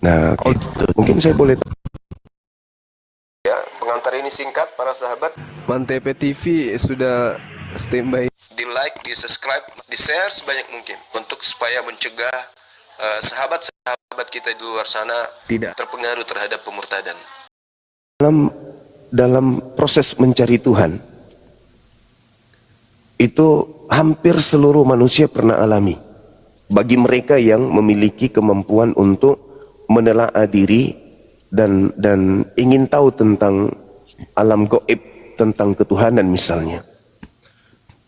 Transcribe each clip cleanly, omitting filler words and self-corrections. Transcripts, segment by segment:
Nah, gitu. Mungkin saya boleh ya, pengantar ini singkat para sahabat. Mantep TV sudah standby. Di like, di subscribe, di share sebanyak mungkin untuk supaya mencegah sahabat-sahabat kita di luar sana tidak terpengaruh terhadap pemurtadan. Dalam proses mencari Tuhan itu hampir seluruh manusia pernah alami. Bagi mereka yang memiliki kemampuan untuk menelaah diri dan ingin tahu tentang alam gaib, tentang ketuhanan misalnya.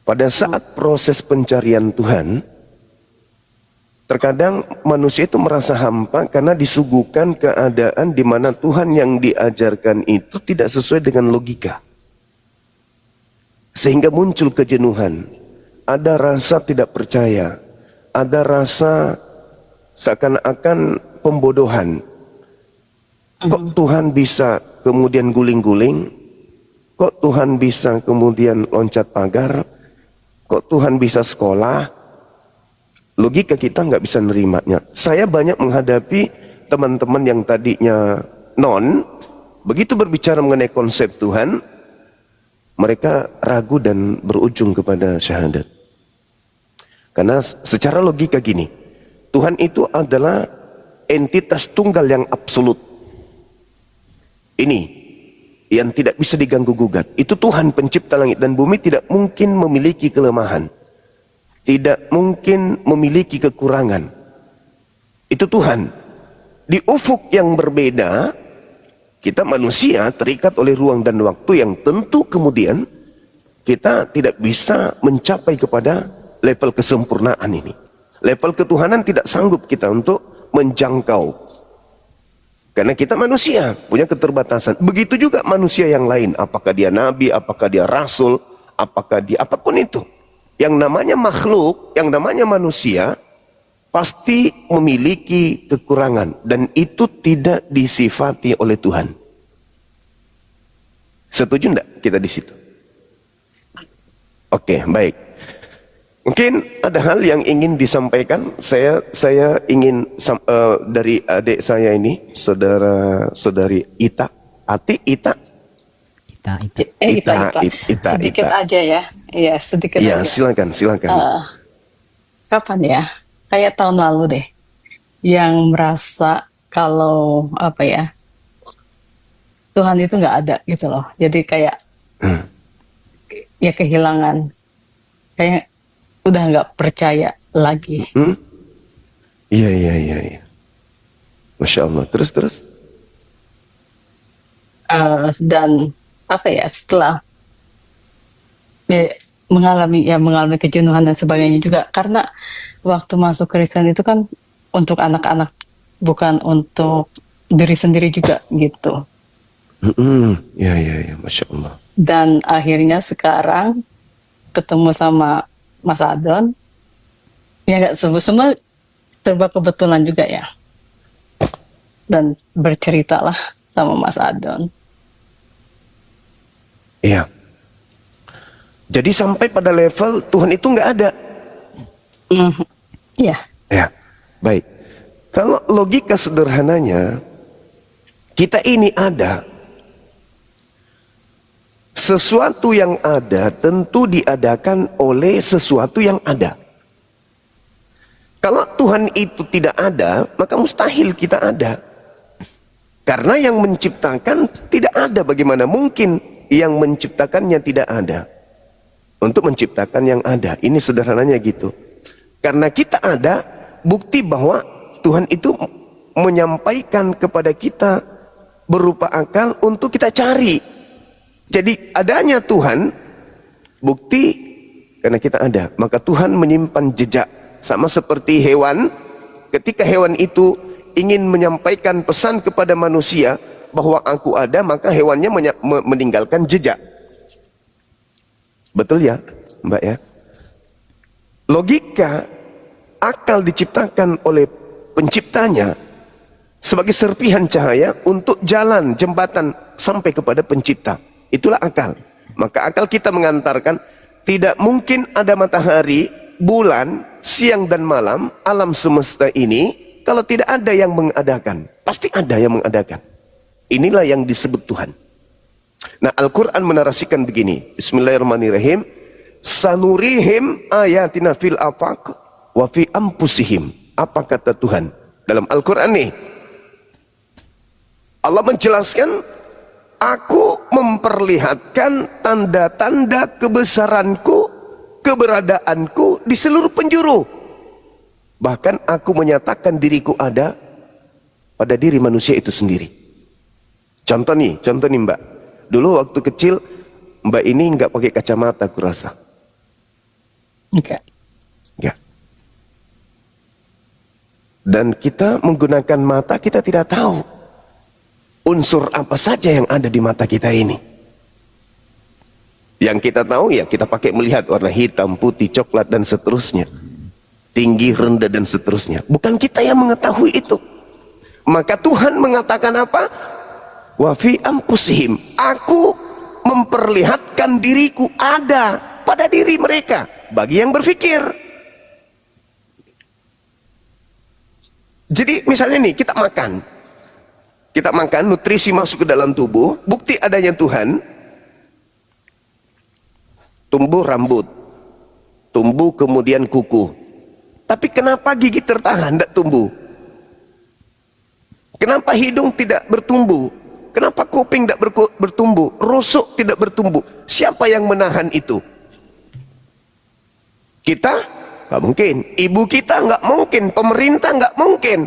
Pada saat proses pencarian Tuhan, terkadang manusia itu merasa hampa karena disuguhkan keadaan di mana Tuhan yang diajarkan itu tidak sesuai dengan logika. Sehingga muncul kejenuhan, ada rasa tidak percaya, ada rasa seakan-akan pembodohan. Kok Tuhan bisa kemudian guling-guling? Kok Tuhan bisa kemudian loncat pagar? Kok Tuhan bisa sekolah? Logika kita nggak bisa nerimanya. Saya banyak menghadapi teman-teman yang tadinya begitu berbicara mengenai konsep Tuhan, mereka ragu dan berujung kepada syahadat. Karena secara logika gini, Tuhan itu adalah entitas tunggal yang absolut. Ini yang tidak bisa diganggu gugat. Itu Tuhan pencipta langit dan bumi, tidak mungkin memiliki kelemahan. Tidak mungkin memiliki kekurangan. Itu Tuhan. Di ufuk yang berbeda, kita manusia terikat oleh ruang dan waktu yang tentu kemudian kita tidak bisa mencapai kepada level kesempurnaan ini. Level ketuhanan tidak sanggup kita untuk menjangkau. Karena kita manusia, punya keterbatasan. Begitu juga manusia yang lain. Apakah dia nabi, apakah dia rasul, apakah dia apapun itu. Yang namanya makhluk, yang namanya manusia, pasti memiliki kekurangan. Dan itu tidak disifati oleh Tuhan. Setuju enggak kita di situ? Oke, baik. Mungkin ada hal yang ingin disampaikan. Saya ingin dari adik saya ini, saudari Ita, Ita. Sedikit aja ya. Iya, sedikit ya, aja. Silakan. Kapan ya? Kayak tahun lalu deh. Yang merasa kalau Tuhan itu nggak ada gitu loh. Jadi kayak ya kehilangan. Kayak udah nggak percaya lagi. Iya. Masya Allah. Terus. Dan setelah mengalami kejenuhan dan sebagainya juga, karena waktu masuk Kristen itu kan untuk anak-anak, bukan untuk diri sendiri juga gitu. Iya, Masya Allah. Dan akhirnya sekarang ketemu sama Mas Adon, ya nggak semua serba kebetulan juga ya. Dan berceritalah sama Mas Adon. Iya. Jadi sampai pada level Tuhan itu nggak ada. Iya. Ya, baik. Kalau logika sederhananya, kita ini ada. Sesuatu yang ada tentu diadakan oleh sesuatu yang ada. Kalau Tuhan itu tidak ada, maka mustahil kita ada. Karena yang menciptakan tidak ada, bagaimana mungkin yang menciptakannya tidak ada? Untuk menciptakan yang ada, ini sederhananya gitu. Karena kita ada, bukti bahwa Tuhan itu menyampaikan kepada kita berupa akal untuk kita cari. Jadi adanya Tuhan, bukti karena kita ada. Maka Tuhan menyimpan jejak. Sama seperti hewan, ketika hewan itu ingin menyampaikan pesan kepada manusia bahwa aku ada, maka hewannya meninggalkan jejak. Betul ya, Mbak ya? Logika, akal diciptakan oleh penciptanya sebagai serpihan cahaya untuk jalan jembatan sampai kepada pencipta. Itulah akal. Maka akal kita mengantarkan tidak mungkin ada matahari, bulan, siang dan malam, alam semesta ini kalau tidak ada yang mengadakan. Pasti ada yang mengadakan. Inilah yang disebut Tuhan. Nah, Al-Quran menarasikan begini. Bismillahirrahmanirrahim. Sanurihim ayatina fil afaq wa fi anfusihim. Apa kata Tuhan dalam Al-Quran nih? Allah menjelaskan, aku memperlihatkan tanda-tanda kebesaranku, keberadaanku di seluruh penjuru. Bahkan aku menyatakan diriku ada pada diri manusia itu sendiri. Contoh nih Mbak. Dulu waktu kecil Mbak ini nggak pakai kacamata, aku rasa. Oke. Ya. Dan kita menggunakan mata, kita tidak tahu unsur apa saja yang ada di mata kita ini. Yang kita tahu ya kita pakai melihat warna hitam, putih, coklat dan seterusnya. Tinggi, rendah dan seterusnya. Bukan kita yang mengetahui itu. Maka Tuhan mengatakan apa? Wa fi anfusihim. Aku memperlihatkan diriku ada pada diri mereka. Bagi yang berpikir. Jadi misalnya nih kita makan. Kita makan, nutrisi masuk ke dalam tubuh. Bukti adanya Tuhan. Tumbuh rambut. Tumbuh kemudian kuku. Tapi kenapa gigi tertahan, tidak tumbuh? Kenapa hidung tidak bertumbuh? Kenapa kuping tidak bertumbuh? Rusuk tidak bertumbuh? Siapa yang menahan itu? Kita? Nggak mungkin. Ibu kita nggak mungkin. Pemerintah nggak mungkin.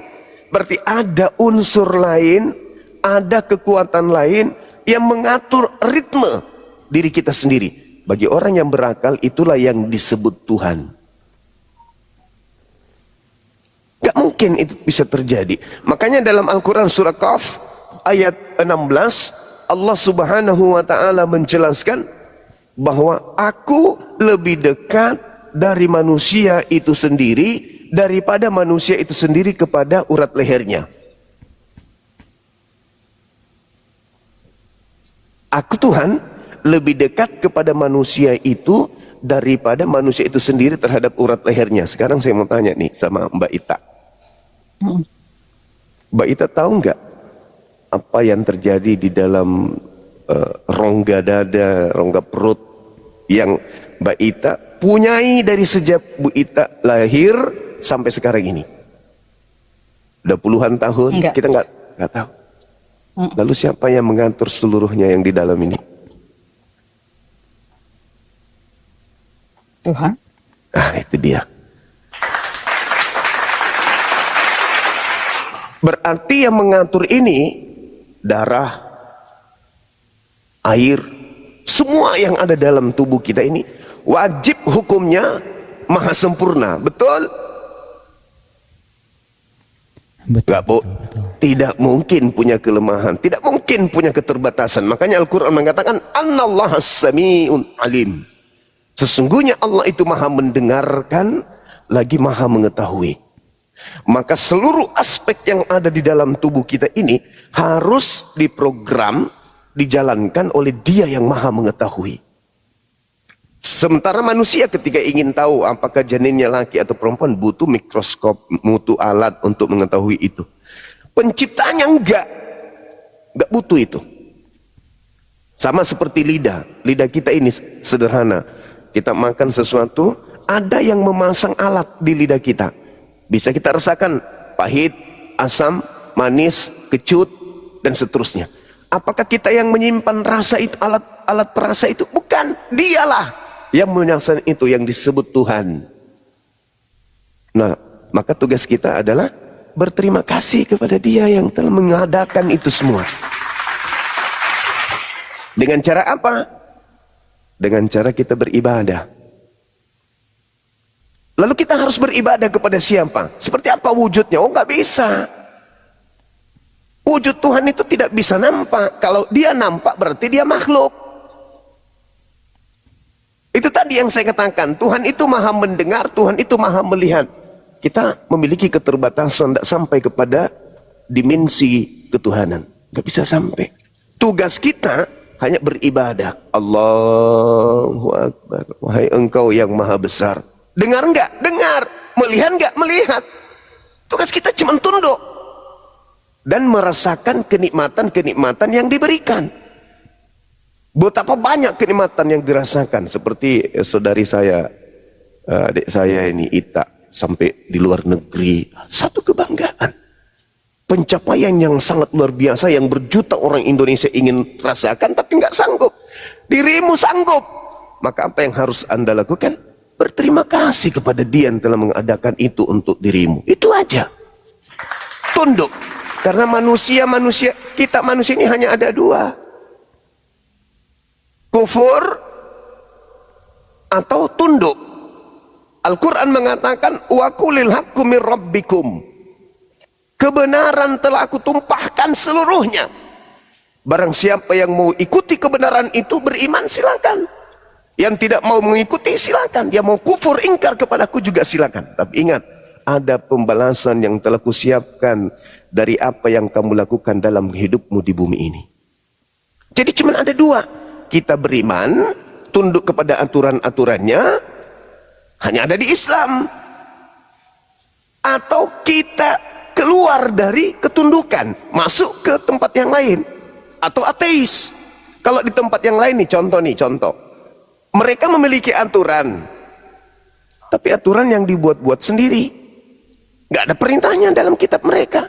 Berarti ada unsur lain, ada kekuatan lain yang mengatur ritme diri kita sendiri. Bagi orang yang berakal, itulah yang disebut Tuhan. Gak mungkin itu bisa terjadi. Makanya dalam Al-Quran surah Qaf ayat 16 Allah subhanahu wa ta'ala menjelaskan bahwa aku lebih dekat dari manusia itu sendiri daripada manusia itu sendiri kepada urat lehernya. Aku Tuhan lebih dekat kepada manusia itu daripada manusia itu sendiri terhadap urat lehernya. Sekarang saya mau tanya nih sama Mbak Ita. Mbak Ita tahu nggak apa yang terjadi di dalam rongga dada, rongga perut yang Mbak Ita punyai dari sejak Bu Ita lahir sampai sekarang ini? Udah puluhan tahun, Enggak. kita nggak tahu. Lalu siapa yang mengatur seluruhnya yang di dalam ini? Tuhan. Ah, itu dia. Berarti yang mengatur ini darah, air, semua yang ada dalam tubuh kita ini wajib hukumnya maha sempurna. Betul? Betul. Tidak mungkin punya kelemahan, tidak mungkin punya keterbatasan. Makanya Al-Quran mengatakan Annallaha sami'un alim. Sesungguhnya Allah itu maha mendengarkan, lagi maha mengetahui. Maka seluruh aspek yang ada di dalam tubuh kita ini harus diprogram, dijalankan oleh Dia yang maha mengetahui. Sementara manusia ketika ingin tahu apakah janinnya laki atau perempuan butuh mikroskop, butuh alat untuk mengetahui itu. Penciptanya enggak butuh itu. Sama seperti lidah kita ini sederhana. Kita makan sesuatu, ada yang memasang alat di lidah kita. Bisa kita rasakan pahit, asam, manis, kecut, dan seterusnya. Apakah kita yang menyimpan rasa itu, alat perasa itu? Bukan, dialah yang menyaksikan itu, yang disebut Tuhan. Nah, maka tugas kita adalah berterima kasih kepada Dia yang telah mengadakan itu semua. Dengan cara apa? Dengan cara kita beribadah. Lalu kita harus beribadah kepada siapa? Seperti apa wujudnya? Oh, nggak bisa. Wujud Tuhan itu tidak bisa nampak. Kalau Dia nampak berarti Dia makhluk. Itu tadi yang saya katakan. Tuhan itu maha mendengar, Tuhan itu maha melihat. Kita memiliki keterbatasan, tidak sampai kepada dimensi ketuhanan. Nggak bisa sampai. Tugas kita hanya beribadah. Allahu Akbar. Wahai Engkau yang maha besar. Dengar enggak? Dengar. Melihat enggak? Melihat. Tugas kita cuma tunduk. dan merasakan kenikmatan-kenikmatan yang diberikan. Betapa banyak kenikmatan yang dirasakan, seperti saudari saya, adik saya ini Ita, sampai di luar negeri. Satu kebanggaan, pencapaian yang sangat luar biasa yang berjuta orang Indonesia ingin rasakan tapi nggak sanggup. Dirimu sanggup, maka apa yang harus Anda lakukan? Berterima kasih kepada Dia yang telah mengadakan itu untuk dirimu. Itu aja. Tunduk. Karena manusia ini hanya ada dua: kufur atau tunduk. Al-Quran mengatakan, wa qulil haqqu mir rabbikum, kebenaran telah aku tumpahkan seluruhnya. Barang siapa yang mau ikuti kebenaran itu, beriman silakan. Yang tidak mau mengikuti silakan. Dia mau kufur ingkar kepadaku juga silakan. Tapi ingat, ada pembalasan yang telah kusiapkan dari apa yang kamu lakukan dalam hidupmu di bumi ini. Jadi cuma ada dua: kita beriman, tunduk kepada aturan-aturannya, hanya ada di Islam, atau kita keluar dari ketundukan, masuk ke tempat yang lain, atau ateis. Kalau di tempat yang lain nih, contoh, mereka memiliki aturan, tapi aturan yang dibuat-buat sendiri, nggak ada perintahnya dalam kitab mereka,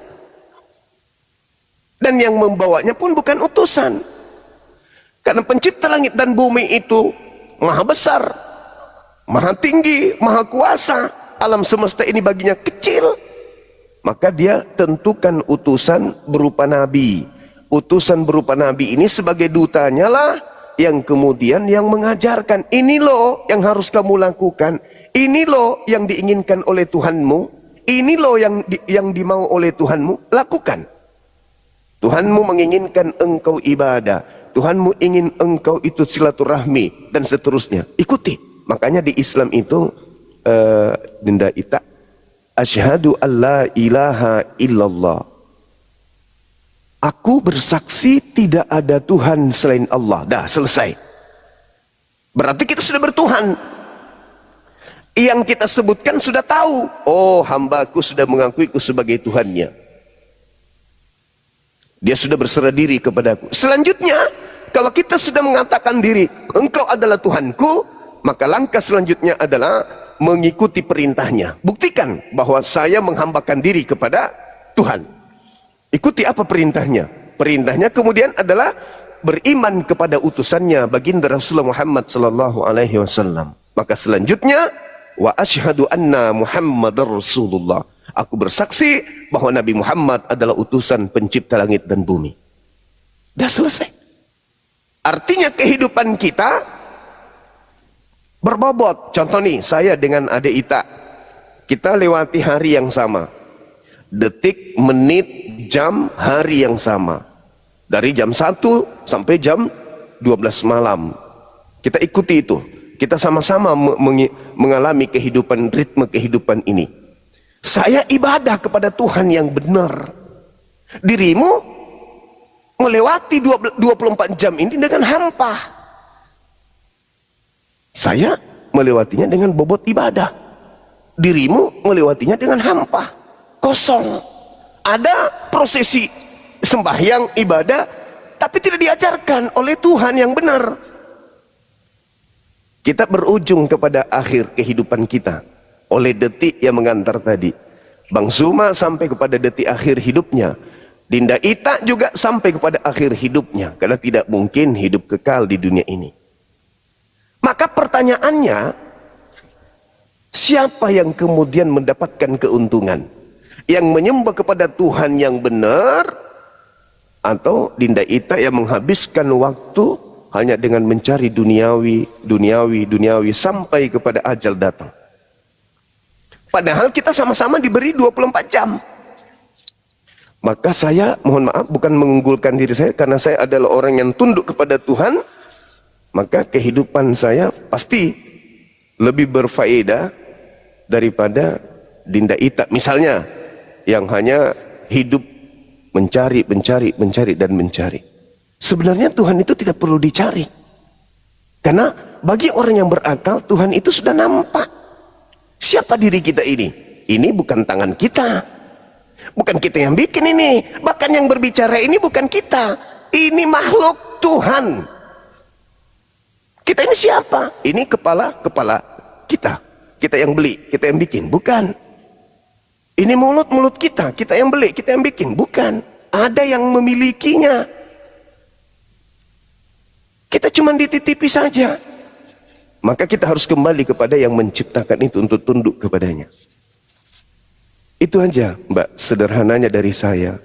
dan yang membawanya pun bukan utusan. Karena pencipta langit dan bumi itu maha besar, maha tinggi, maha kuasa. Alam semesta ini baginya kecil, maka dia tentukan utusan berupa nabi. Utusan berupa nabi ini sebagai dutanya lah, yang kemudian yang mengajarkan, ini loh yang harus kamu lakukan, ini loh yang diinginkan oleh Tuhanmu, ini loh yang dimau oleh Tuhanmu, lakukan. Tuhanmu menginginkan engkau ibadah, Tuhanmu ingin engkau itu silaturahmi, dan seterusnya, ikuti. Makanya di Islam itu, Dinda Ita, asyhadu an la ilaha illallah, aku bersaksi tidak ada Tuhan selain Allah. Dah selesai. Berarti kita sudah bertuhan. Yang kita sebutkan sudah tahu, oh hambaku sudah mengakuiku sebagai Tuhannya, dia sudah berserah diri kepadaku. Selanjutnya, kalau kita sudah mengatakan diri, engkau adalah Tuhanku, maka langkah selanjutnya adalah mengikuti perintahnya. Buktikan bahwa saya menghambakan diri kepada Tuhan. Ikuti apa perintahnya? Perintahnya kemudian adalah beriman kepada utusannya, baginda Rasulullah Muhammad sallallahu alaihi wasallam. Maka selanjutnya, wa asyhadu anna Muhammadar Rasulullah, aku bersaksi bahwa Nabi Muhammad adalah utusan pencipta langit dan bumi. Dah selesai. Artinya kehidupan kita berbobot. Contoh nih, saya dengan adik Ita, kita lewati hari yang sama, detik, menit, jam, hari yang sama, dari jam 1 sampai jam 12 malam. Kita ikuti itu, kita sama-sama mengalami kehidupan, ritme kehidupan ini. Saya ibadah kepada Tuhan yang benar. Dirimu melewati 24 jam ini dengan hampa. Saya melewatinya dengan bobot ibadah. Dirimu melewatinya dengan hampa, kosong. Ada prosesi sembahyang, ibadah, tapi tidak diajarkan oleh Tuhan yang benar. Kita berujung kepada akhir kehidupan kita oleh detik yang mengantar tadi. Bang Suma sampai kepada detik akhir hidupnya. Dinda Ita juga sampai kepada akhir hidupnya, karena tidak mungkin hidup kekal di dunia ini. Maka pertanyaannya, siapa yang kemudian mendapatkan keuntungan? Yang menyembah kepada Tuhan yang benar, atau Dinda Ita yang menghabiskan waktu hanya dengan mencari duniawi sampai kepada ajal datang? Padahal kita sama-sama diberi 24 jam. Maka saya, mohon maaf, bukan mengunggulkan diri saya, karena saya adalah orang yang tunduk kepada Tuhan, maka kehidupan saya pasti lebih berfaedah daripada Dinda Ita misalnya, yang hanya hidup mencari dan mencari. Sebenarnya Tuhan itu tidak perlu dicari, karena bagi orang yang berakal, Tuhan itu sudah nampak. Siapa diri kita ini? Ini bukan tangan kita, Bukan kita yang bikin ini. Bahkan yang berbicara ini bukan kita. Ini makhluk Tuhan. Kita ini siapa? Ini kepala kita. Kita yang beli, kita yang bikin. Bukan. Ini mulut kita. Kita yang beli, kita yang bikin. Bukan. Ada yang memilikinya. Kita cuma dititipi saja. Maka kita harus kembali kepada yang menciptakan itu untuk tunduk kepadanya. Itu aja, Mbak, sederhananya dari saya.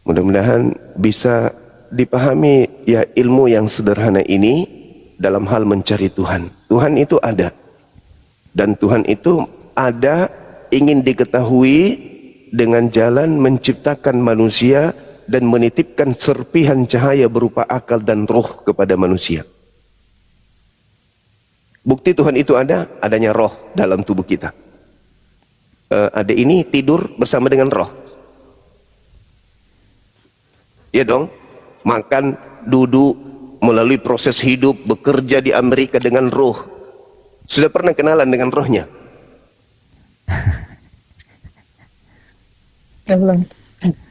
Mudah-mudahan bisa dipahami ya ilmu yang sederhana ini dalam hal mencari Tuhan. Tuhan itu ada. Dan Tuhan itu ada ingin diketahui dengan jalan menciptakan manusia dan menitipkan serpihan cahaya berupa akal dan roh kepada manusia. Bukti Tuhan itu ada, adanya roh dalam tubuh kita. Ada ini tidur bersama dengan roh. Ya dong, makan, duduk, melalui proses hidup, bekerja di Amerika dengan roh. Sudah pernah kenalan dengan rohnya? Belum.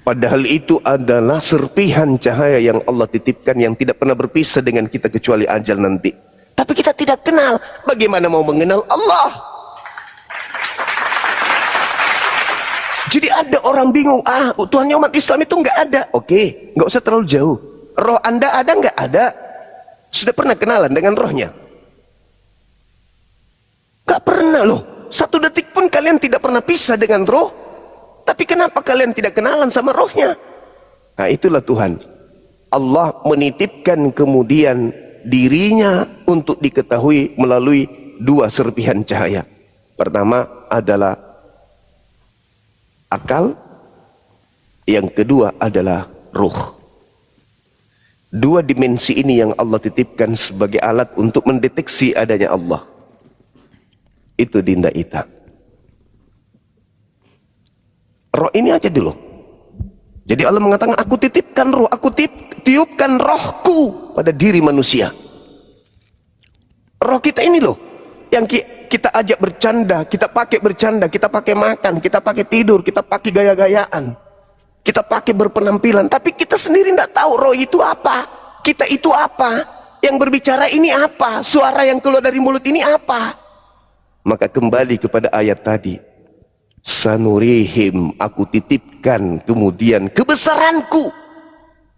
Padahal itu adalah serpihan cahaya yang Allah titipkan yang tidak pernah berpisah dengan kita kecuali ajal nanti. Tapi kita tidak kenal. Bagaimana mau mengenal Allah? Jadi ada orang bingung, Tuhannya umat Islam itu nggak ada. Oke, nggak usah terlalu jauh. Roh Anda ada nggak? Ada. Sudah pernah kenalan dengan rohnya? Nggak pernah loh. Satu detik pun kalian tidak pernah pisah dengan roh. Tapi kenapa kalian tidak kenalan sama rohnya? Nah itulah Tuhan. Allah menitipkan kemudian dirinya untuk diketahui melalui dua serpihan cahaya. Pertama adalah akal, yang kedua adalah ruh. Dua dimensi ini yang Allah titipkan sebagai alat untuk mendeteksi adanya Allah. Itu Dinda Ita. Roh ini aja dulu. Jadi Allah mengatakan, aku titipkan roh, aku tiupkan rohku pada diri manusia. Roh kita ini loh, yang kita ajak bercanda, kita pakai makan, kita pakai tidur, kita pakai gaya-gayaan, kita pakai berpenampilan, tapi kita sendiri tidak tahu roh itu apa, kita itu apa, yang berbicara ini apa, suara yang keluar dari mulut ini apa. Maka kembali kepada ayat tadi, sanurihim, aku titipkan kemudian kebesaranku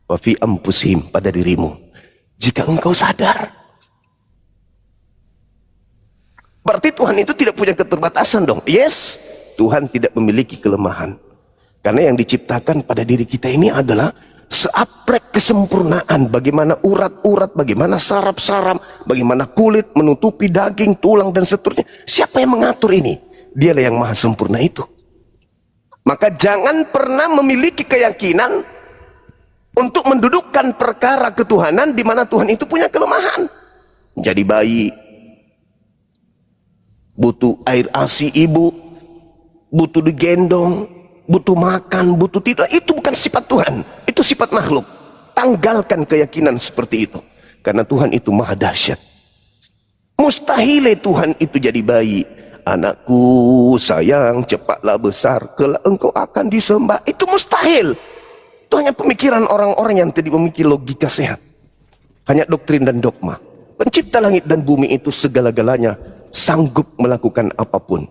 wa fi anfusihim, pada dirimu, jika engkau sadar. Berarti Tuhan itu tidak punya keterbatasan dong. Yes, Tuhan tidak memiliki kelemahan. Karena yang diciptakan pada diri kita ini adalah seaprek kesempurnaan. Bagaimana urat-urat, bagaimana saraf-saraf, bagaimana kulit menutupi daging, tulang dan seterusnya. Siapa yang mengatur ini? Dialah yang maha sempurna itu. Maka jangan pernah memiliki keyakinan untuk mendudukkan perkara ketuhanan di mana Tuhan itu punya kelemahan. Jadi bayi butuh air ASI ibu, butuh digendong, butuh makan, butuh tidur. Itu bukan sifat Tuhan, itu sifat makhluk. Tanggalkan keyakinan seperti itu, karena Tuhan itu maha dahsyat. Mustahil Tuhan itu jadi bayi. Anakku sayang, cepatlah besar, kelak engkau akan disembah. Itu mustahil. Itu hanya pemikiran orang-orang yang tidak memiliki logika sehat, hanya doktrin dan dogma. Pencipta langit dan bumi itu segala-galanya sanggup melakukan apapun.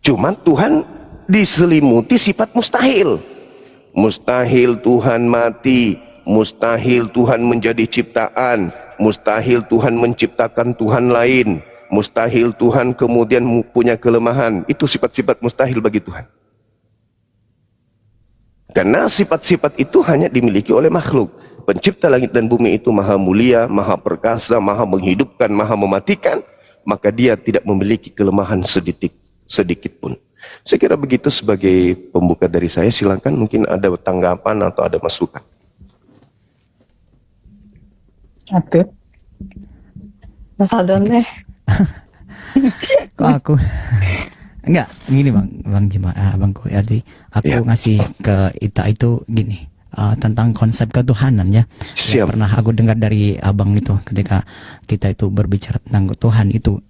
Cuma Tuhan diselimuti sifat mustahil. Mustahil Tuhan mati, mustahil Tuhan menjadi ciptaan, mustahil Tuhan menciptakan Tuhan lain, mustahil Tuhan kemudian punya kelemahan. Itu sifat-sifat mustahil bagi Tuhan. Karena sifat-sifat itu hanya dimiliki oleh makhluk. Pencipta langit dan bumi itu maha mulia, maha perkasa, maha menghidupkan, maha mematikan. Maka dia tidak memiliki kelemahan sedikit pun. Saya kira begitu sebagai pembuka dari saya. Silakan mungkin ada tanggapan atau ada masukan. Aduh. Mas Adon deh. Kok aku enggak gini bang Koyardi, aku Ya. ngasih ke Ita itu gini, tentang konsep ketuhanan ya. Yang Siap. pernah aku dengar dari abang itu ketika kita itu berbicara tentang Tuhan itu,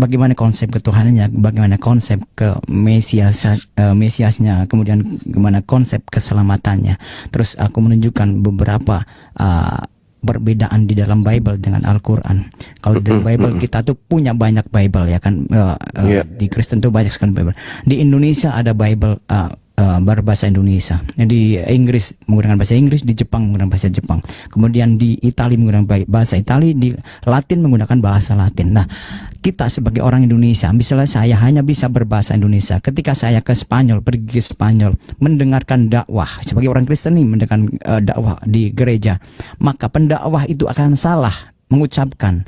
bagaimana konsep ketuhanannya, bagaimana konsep ke Mesiasnya, kemudian bagaimana konsep keselamatannya. Terus aku menunjukkan beberapa perbedaan di dalam Bible dengan Al-Quran. Kalau di Bible kita tuh punya banyak Bible ya kan, di Kristen tuh banyak sekali Bible. Di Indonesia ada Bible berbahasa Indonesia. Di Inggris menggunakan bahasa Inggris, di Jepang menggunakan bahasa Jepang. Kemudian di Italia menggunakan bahasa Italia, di Latin menggunakan bahasa Latin. Nah, kita sebagai orang Indonesia, misalnya saya hanya bisa berbahasa Indonesia. Ketika saya ke Spanyol, pergi ke Spanyol, mendengarkan dakwah sebagai orang Kristen nih, mendengarkan dakwah di gereja, maka pendakwah itu akan salah mengucapkan.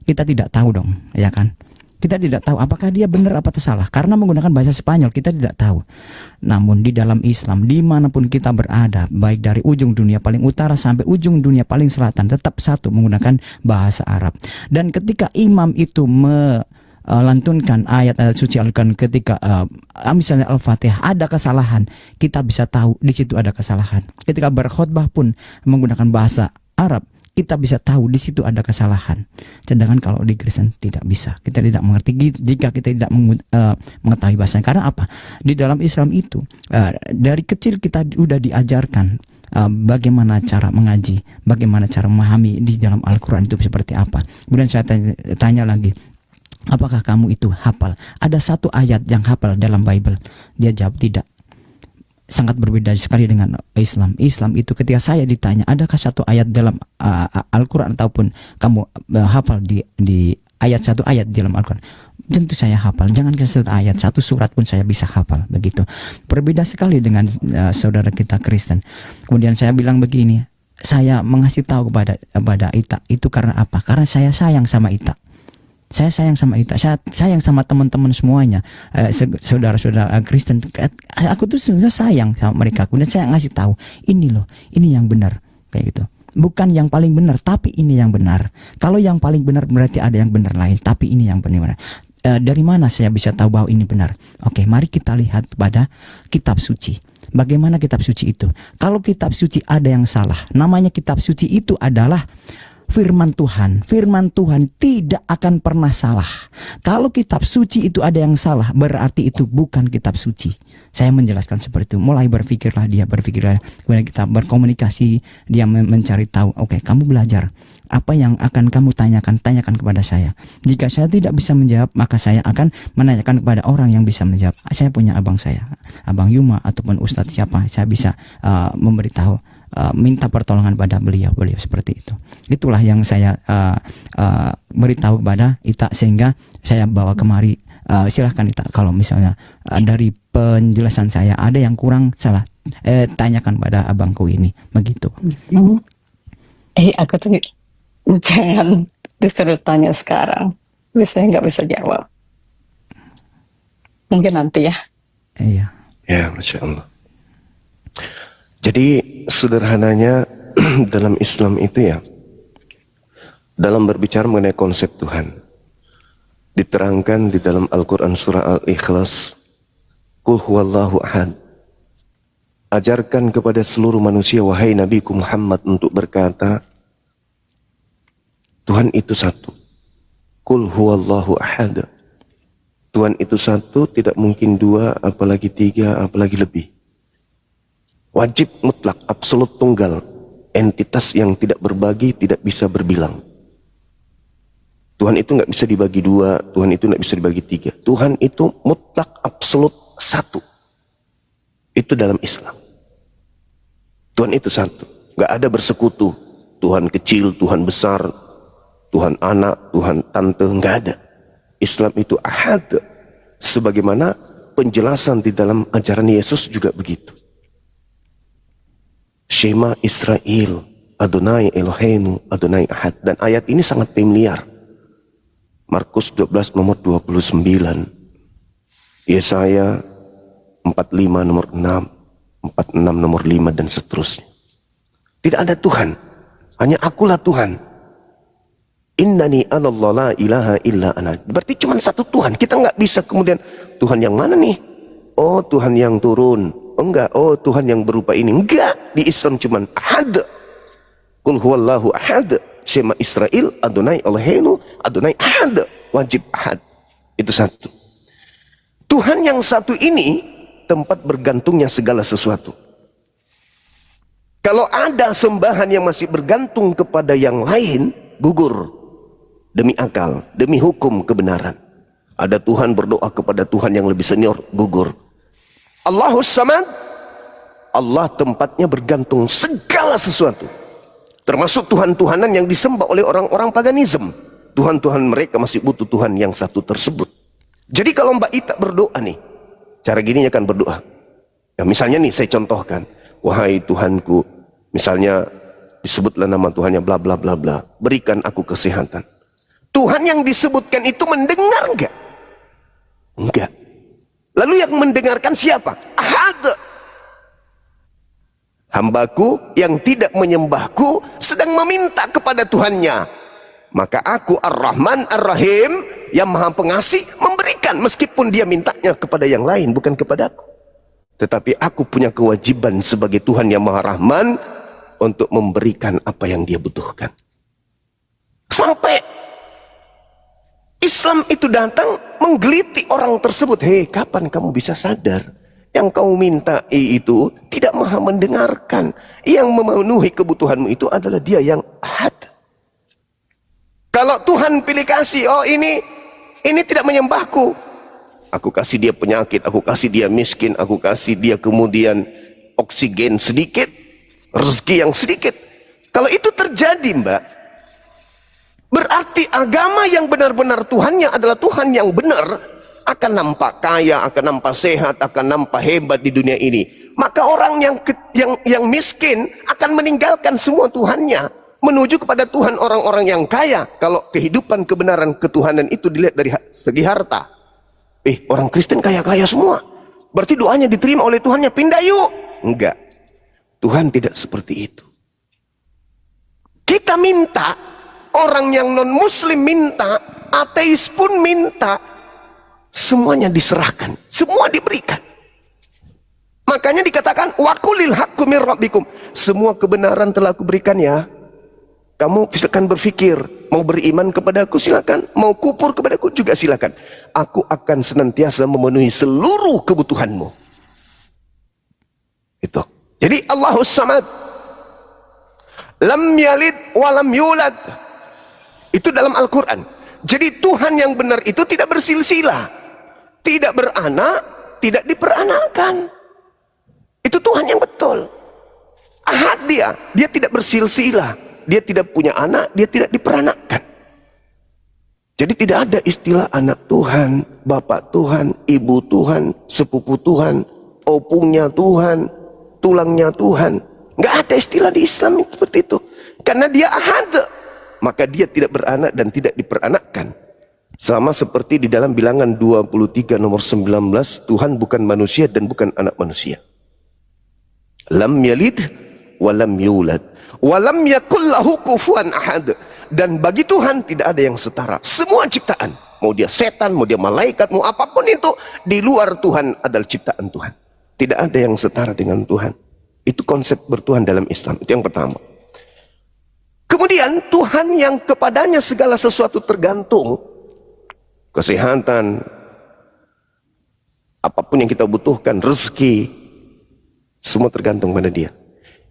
Kita tidak tahu dong, ya kan? Kita tidak tahu apakah dia benar apa salah karena menggunakan bahasa Spanyol, kita tidak tahu. Namun di dalam Islam, dimanapun kita berada, baik dari ujung dunia paling utara sampai ujung dunia paling selatan, tetap satu menggunakan bahasa Arab. Dan ketika imam itu melantunkan ayat-ayat suci Al-Quran, ketika misalnya Al-Fatihah ada kesalahan, kita bisa tahu di situ ada kesalahan. Ketika berkhutbah pun menggunakan bahasa Arab, kita bisa tahu di situ ada kesalahan. Sedangkan kalau di Kristen tidak bisa. Kita tidak mengerti jika kita tidak mengetahui bahasa. Karena apa? Di dalam Islam itu dari kecil kita sudah diajarkan bagaimana cara mengaji, bagaimana cara memahami di dalam Al-Quran itu seperti apa. Kemudian saya tanya lagi, apakah kamu itu hafal? Ada satu ayat yang hafal dalam Bible? Dia jawab tidak. Sangat berbeda sekali dengan Islam. Islam itu ketika saya ditanya, adakah satu ayat dalam Al-Quran ataupun kamu hafal di ayat satu ayat di dalam Al-Quran? Tentu saya hafal. Jangan satu ayat, satu surat pun saya bisa hafal. Begitu. Berbeda sekali dengan saudara kita Kristen. Kemudian saya bilang begini, saya mengasih tahu kepada Ita itu karena apa? Karena saya sayang sama Ita. Saya sayang sama Ita, saya sayang sama teman-teman semuanya, saudara-saudara Kristen. Aku tuh sebenarnya sayang sama mereka. Kemudian saya ngasih tahu, ini loh, ini yang benar, kayak gitu. Bukan yang paling benar, tapi ini yang benar. Kalau yang paling benar berarti ada yang benar lain, tapi ini yang benar. Dari mana saya bisa tahu bahwa ini benar? Oke, mari kita lihat pada kitab suci. Bagaimana kitab suci itu? Kalau kitab suci ada yang salah, namanya kitab suci itu adalah firman Tuhan. Firman Tuhan tidak akan pernah salah. Kalau kitab suci itu ada yang salah, berarti itu bukan kitab suci. Saya menjelaskan seperti itu. Mulai berpikirlah, kemudian kita berkomunikasi, dia mencari tahu. Oke, kamu belajar. Apa yang akan kamu tanyakan kepada saya. Jika saya tidak bisa menjawab, maka saya akan menanyakan kepada orang yang bisa menjawab. Saya punya abang saya, Abang Yuma ataupun Ustadz siapa, saya bisa memberitahu. Minta pertolongan pada beliau seperti itu. Itulah yang saya beritahu kepada Ita sehingga saya bawa kemari. Silahkan Ita, kalau misalnya dari penjelasan saya ada yang kurang salah, tanyakan pada abangku ini, begitu. Aku tuh jangan disuruh tanya sekarang, saya nggak bisa jawab. Mungkin nanti ya. Iya. Ya, Masya Allah. Jadi sederhananya dalam Islam itu ya, dalam berbicara mengenai konsep Tuhan, diterangkan di dalam Al-Quran surah Al-Ikhlas, Qul huwallahu ahad. Ajarkan kepada seluruh manusia, wahai Nabiku Muhammad, untuk berkata, Tuhan itu satu. Qul huwallahu ahad. Tuhan itu satu, tidak mungkin dua, apalagi tiga, apalagi lebih. Wajib mutlak, absolut tunggal, entitas yang tidak berbagi, tidak bisa berbilang. Tuhan itu nggak bisa dibagi dua, Tuhan itu nggak bisa dibagi tiga. Tuhan itu mutlak, absolut satu. Itu dalam Islam. Tuhan itu satu, nggak ada bersekutu. Tuhan kecil, Tuhan besar, Tuhan anak, Tuhan tante, nggak ada. Islam itu ahad. Sebagaimana penjelasan di dalam ajaran Yesus juga begitu. Shema Israel, Adonai Eloheinu, Adonai Ahad. Dan ayat ini sangat familiar. Markus 12 nomor 29. Yesaya 45 nomor 6, 46 nomor 5 dan seterusnya. Tidak ada Tuhan, hanya akulah Tuhan. Innani anallah la ilaha illa ana. Berarti cuma satu Tuhan. Kita nggak bisa kemudian Tuhan yang mana nih? Oh, Tuhan yang turun. Enggak, oh Tuhan yang berupa ini. Enggak, di Islam cuman ahad. Qul huwallahu ahad. Shema Israel, Adonai Eloheinu, Adonai ahad. Wajib ahad. Itu satu. Tuhan yang satu ini tempat bergantungnya segala sesuatu. Kalau ada sembahan yang masih bergantung kepada yang lain, gugur. Demi akal, demi hukum kebenaran. Ada Tuhan berdoa kepada Tuhan yang lebih senior, gugur. Allahus Samad, Allah tempatnya bergantung segala sesuatu. Termasuk Tuhan-Tuhanan yang disembah oleh orang-orang paganisme. Tuhan-Tuhan mereka masih butuh Tuhan yang satu tersebut. Jadi kalau Mbak Ita berdoa nih, cara gininya kan berdoa. Ya, misalnya nih saya contohkan, wahai Tuhanku, misalnya disebutlah nama Tuhannya bla bla bla bla, berikan aku kesehatan. Tuhan yang disebutkan itu mendengar enggak? Enggak. Lalu yang mendengarkan siapa? Ahad. Hambaku yang tidak menyembahku sedang meminta kepada Tuhannya. Maka aku Ar-Rahman Ar-Rahim yang maha pengasih memberikan meskipun dia mintanya kepada yang lain bukan kepada aku. Tetapi aku punya kewajiban sebagai Tuhan yang maha Rahman untuk memberikan apa yang dia butuhkan. Sampai Islam itu datang menggeliti orang tersebut. Hei, kapan kamu bisa sadar yang kau minta itu tidak maha mendengarkan. Yang memenuhi kebutuhanmu itu adalah dia yang ahad. Kalau Tuhan pilih kasih, oh ini tidak menyembahku, aku kasih dia penyakit, aku kasih dia miskin, aku kasih dia kemudian oksigen sedikit, rezeki yang sedikit. Kalau itu terjadi, Mbak, berarti agama yang benar-benar Tuhannya adalah Tuhan yang benar akan nampak kaya, akan nampak sehat, akan nampak hebat di dunia ini. Maka orang yang miskin akan meninggalkan semua Tuhannya, menuju kepada Tuhan orang-orang yang kaya. Kalau kehidupan kebenaran ketuhanan itu dilihat dari segi harta, orang Kristen kaya-kaya semua, berarti doanya diterima oleh Tuhannya, pindah yuk. Enggak, Tuhan tidak seperti itu. Kita minta, orang yang non muslim minta, ateis pun minta, semuanya diserahkan, semua diberikan. Makanya dikatakan waqulil haqqu mir rabbikum, semua kebenaran telah aku berikan ya. Kamu silakan berpikir, mau beriman kepadaku silakan, mau kufur kepadaku juga silakan. Aku akan senantiasa memenuhi seluruh kebutuhanmu. Itu. Jadi Allahus Samad, lam yalid walam yulad. Itu dalam Al-Quran. Jadi Tuhan yang benar itu tidak bersilsilah, tidak beranak, tidak diperanakan. Itu Tuhan yang betul. Ahad dia tidak bersilsilah. Dia tidak punya anak, dia tidak diperanakkan. Jadi tidak ada istilah anak Tuhan, bapak Tuhan, ibu Tuhan, sepupu Tuhan, opungnya Tuhan, tulangnya Tuhan. Nggak ada istilah di Islam seperti itu. Karena dia ahad, maka dia tidak beranak dan tidak diperanakkan. Sama seperti di dalam bilangan 23 nomor 19, Tuhan bukan manusia dan bukan anak manusia. Lam yalid walam yulad walam yakul lahu kufuwan ahad. Dan bagi Tuhan tidak ada yang setara. Semua ciptaan, mau dia setan, mau dia malaikat, mau apapun itu, di luar Tuhan adalah ciptaan Tuhan. Tidak ada yang setara dengan Tuhan. Itu konsep bertuhan dalam Islam. Itu yang pertama. Kemudian Tuhan yang kepadanya segala sesuatu tergantung, kesehatan, apapun yang kita butuhkan, rezeki, semua tergantung pada dia.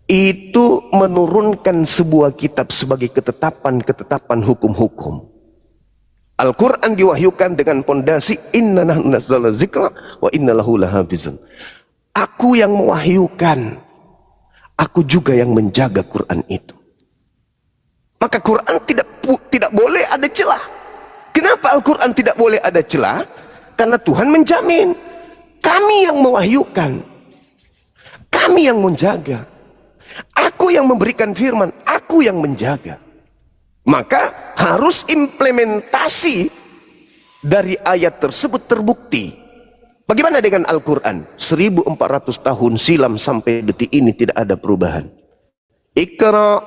Itu menurunkan sebuah kitab sebagai ketetapan hukum-hukum. Al-Quran diwahyukan dengan pondasi inna nahnu nazzalna dzikra wa inna lahu lahafizun. Aku yang mewahyukan, aku juga yang menjaga Quran itu. Maka Quran tidak boleh ada celah. Kenapa Al-Quran tidak boleh ada celah? Karena Tuhan menjamin, kami yang mewahyukan, kami yang menjaga. Aku yang memberikan firman, aku yang menjaga. Maka harus implementasi dari ayat tersebut terbukti. Bagaimana dengan Al-Quran? 1400 tahun silam sampai detik ini tidak ada perubahan. Iqra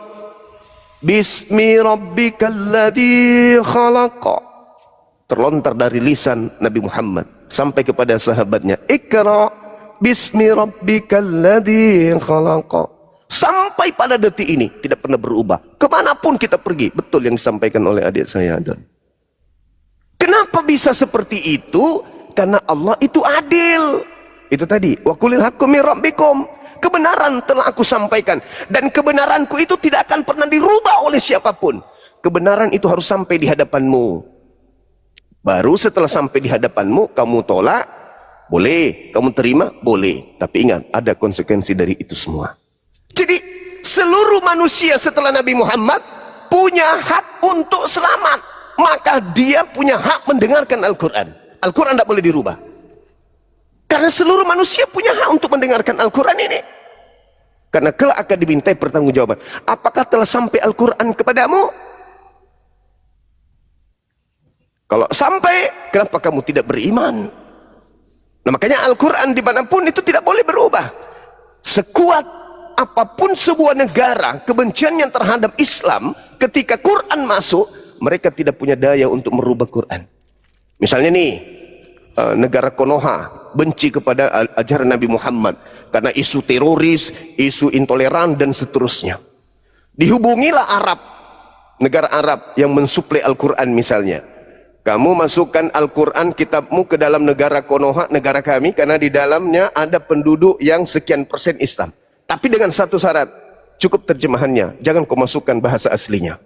bismi rabbikal ladzi khalaqa. Terlontar dari lisan Nabi Muhammad sampai kepada sahabatnya. Iqra bismi rabbikal ladzi khalaqa. Sampai pada detik ini tidak pernah berubah. Kemanapun kita pergi, betul yang disampaikan oleh adik saya Adon. Kenapa bisa seperti itu? Karena Allah itu adil. Itu tadi, wa qulil haqqu mir rabbikum. Kebenaran telah aku sampaikan, dan kebenaranku itu tidak akan pernah dirubah oleh siapapun. Kebenaran itu harus sampai di hadapanmu. Baru setelah sampai di hadapanmu, kamu tolak, boleh. Kamu terima, boleh. Tapi ingat, ada konsekuensi dari itu semua. Jadi, seluruh manusia setelah Nabi Muhammad punya hak untuk selamat. Maka dia punya hak mendengarkan Al-Quran. Al-Quran tidak boleh dirubah. Karena seluruh manusia punya hak untuk mendengarkan Al-Quran ini. Karena kelak akan dimintai pertanggungjawaban. Apakah telah sampai Al-Quran kepadamu? Kalau sampai, kenapa kamu tidak beriman? Nah, makanya Al-Quran dimanapun itu tidak boleh berubah. Sekuat apapun sebuah negara, kebenciannya terhadap Islam, ketika Quran masuk, mereka tidak punya daya untuk merubah Quran. Misalnya nih, negara Konoha benci kepada ajaran Nabi Muhammad karena isu teroris, isu intoleran dan seterusnya. Dihubungilah Arab, negara Arab yang mensuplai Al-Quran misalnya. Kamu masukkan Al-Quran kitabmu ke dalam negara Konoha, negara kami, karena di dalamnya ada penduduk yang sekian persen Islam. Tapi dengan satu syarat, cukup terjemahannya, jangan kau masukkan bahasa aslinya.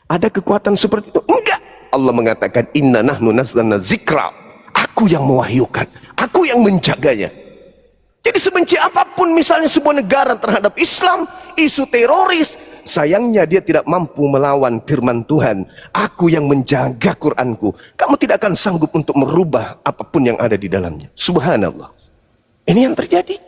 Ada kekuatan seperti itu? Enggak. Allah mengatakan, inna nahnu nazzalna zikra. Aku yang mewahyukan, aku yang menjaganya. Jadi sebenci apapun misalnya sebuah negara terhadap Islam, isu teroris, sayangnya dia tidak mampu melawan firman Tuhan. Aku yang menjaga Quranku. Kamu tidak akan sanggup untuk merubah apapun yang ada di dalamnya. Subhanallah. Ini yang terjadi.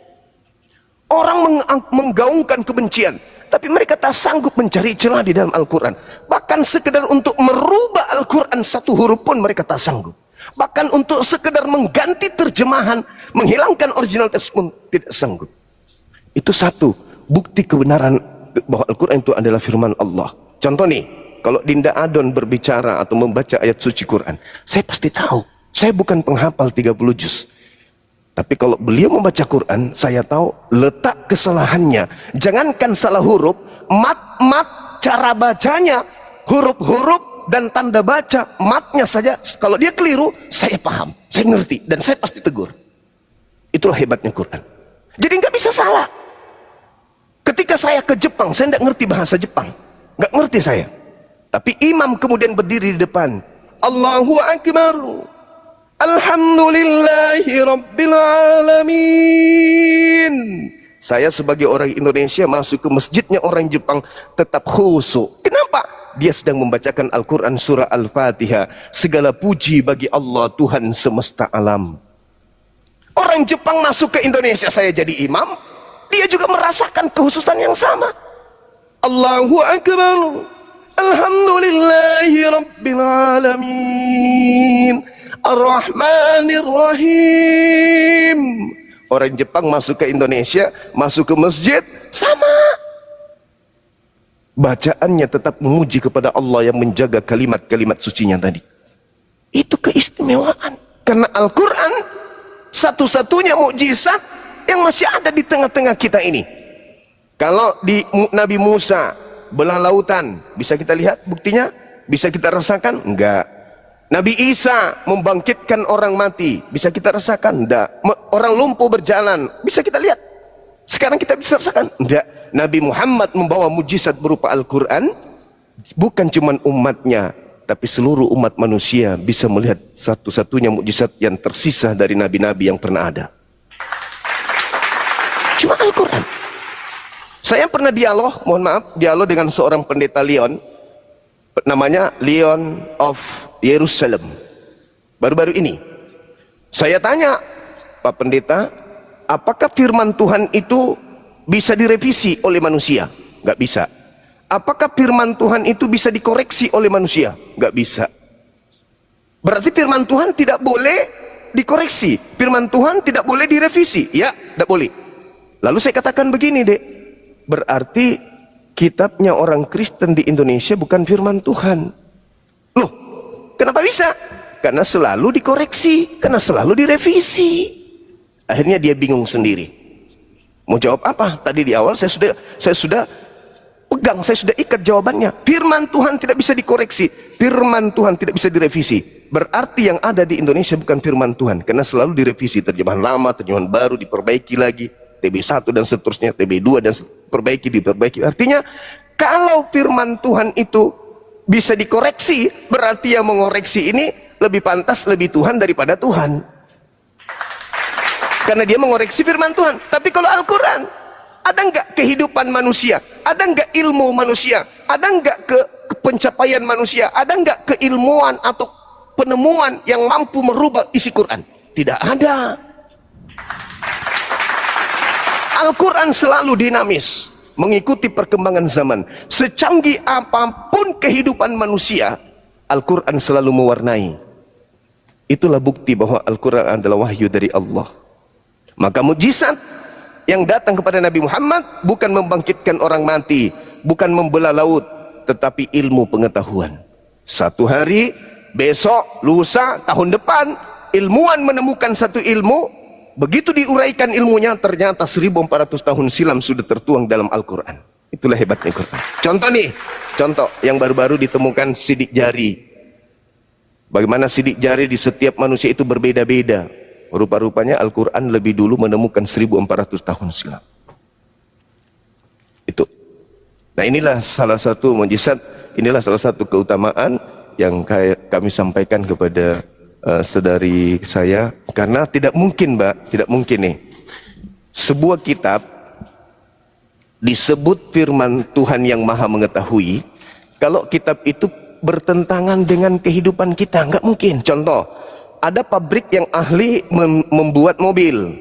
Orang menggaungkan kebencian, tapi mereka tak sanggup mencari celah di dalam Al-Quran. Bahkan sekedar untuk merubah Al-Quran satu huruf pun mereka tak sanggup. Bahkan untuk sekedar mengganti terjemahan, menghilangkan original teks pun tidak sanggup. Itu satu bukti kebenaran bahwa Al-Quran itu adalah firman Allah. Contoh nih, kalau Dinda Adon berbicara atau membaca ayat suci Quran, saya pasti tahu. Saya bukan penghafal 30 juz. Tapi kalau beliau membaca Quran, saya tahu letak kesalahannya. Jangankan salah huruf, mat, cara bacanya, huruf-huruf dan tanda baca, matnya saja. Kalau dia keliru, saya paham, saya ngerti, dan saya pasti tegur. Itulah hebatnya Quran. Jadi nggak bisa salah. Ketika saya ke Jepang, saya nggak ngerti bahasa Jepang. Nggak ngerti saya. Tapi imam kemudian berdiri di depan. Allahu Akbar. Alhamdulillahi Rabbil Alamin. Saya sebagai orang Indonesia masuk ke masjidnya orang Jepang tetap khusyuk. Kenapa? Dia sedang membacakan Al-Quran surah Al-Fatihah. Segala puji bagi Allah Tuhan semesta alam. Orang Jepang masuk ke Indonesia, saya jadi imam, dia juga merasakan kekhususan yang sama. Allahu Akbar. Alhamdulillahi Rabbil Alamin. Ar-Rahmanir Rahim. Orang Jepang masuk ke Indonesia, masuk ke masjid, sama. Bacaannya tetap memuji kepada Allah yang menjaga kalimat-kalimat sucinya tadi. Itu keistimewaan. Karena Al-Quran satu-satunya mukjizat yang masih ada di tengah-tengah kita ini. Kalau di Nabi Musa belah lautan, bisa kita lihat buktinya? Bisa kita rasakan? Enggak. Nabi Isa membangkitkan orang mati, bisa kita rasakan? Enggak. Orang lumpuh berjalan, bisa kita lihat? Sekarang kita bisa rasakan? Enggak. Nabi Muhammad membawa mujizat berupa Al-Quran, bukan cuma umatnya, tapi seluruh umat manusia bisa melihat satu-satunya mujizat yang tersisa dari nabi-nabi yang pernah ada. Cuma Al-Quran. Saya pernah dialog, mohon maaf, dialog dengan seorang pendeta Leon, namanya Leon of Yerusalem. Baru-baru ini saya tanya, Pak Pendeta, apakah firman Tuhan itu bisa direvisi oleh manusia? Nggak bisa. Apakah firman Tuhan itu bisa dikoreksi oleh manusia? Nggak bisa. Berarti firman Tuhan tidak boleh dikoreksi, firman Tuhan tidak boleh direvisi? Ya, tidak boleh. Lalu saya katakan begini, Dek, berarti kitabnya orang Kristen di Indonesia bukan firman Tuhan. Loh, kenapa bisa? Karena selalu dikoreksi, karena selalu direvisi. Akhirnya dia bingung sendiri. Mau jawab apa? Tadi di awal saya sudah pegang, saya sudah ikat jawabannya. Firman Tuhan tidak bisa dikoreksi, firman Tuhan tidak bisa direvisi. Berarti yang ada di Indonesia bukan firman Tuhan, karena selalu direvisi, terjemahan lama, terjemahan baru, diperbaiki lagi, TB1 dan seterusnya, TB2 dan diperbaiki. Artinya kalau firman Tuhan itu bisa dikoreksi, berarti yang mengoreksi ini lebih pantas, lebih Tuhan daripada Tuhan, karena dia mengoreksi firman Tuhan. Tapi kalau Al-Quran, ada nggak kehidupan manusia? Ada nggak ilmu manusia? Ada nggak pencapaian manusia? Ada nggak keilmuan atau penemuan yang mampu merubah isi Quran? Tidak ada. Al-Quran selalu dinamis, mengikuti perkembangan zaman. Secanggih apapun kehidupan manusia, Al-Quran selalu mewarnai. Itulah bukti bahwa Al-Quran adalah wahyu dari Allah. Maka mujizat yang datang kepada Nabi Muhammad bukan membangkitkan orang mati, bukan membelah laut, tetapi ilmu pengetahuan. Satu hari, besok, lusa, tahun depan, ilmuwan menemukan satu ilmu, begitu diuraikan ilmunya, ternyata 1400 tahun silam sudah tertuang dalam Al-Quran. Itulah hebatnya Quran. Contoh nih, contoh yang baru-baru ditemukan sidik jari. Bagaimana sidik jari di setiap manusia itu berbeda-beda. Rupa-rupanya Al-Quran lebih dulu menemukan 1400 tahun silam. Itu. Nah, inilah salah satu mujizat, inilah salah satu keutamaan yang kami sampaikan kepada saudari saya. Karena tidak mungkin, Mbak, tidak mungkin nih, sebuah kitab disebut firman Tuhan yang maha mengetahui, kalau kitab itu bertentangan dengan kehidupan kita, nggak mungkin. Contoh, ada pabrik yang ahli membuat mobil.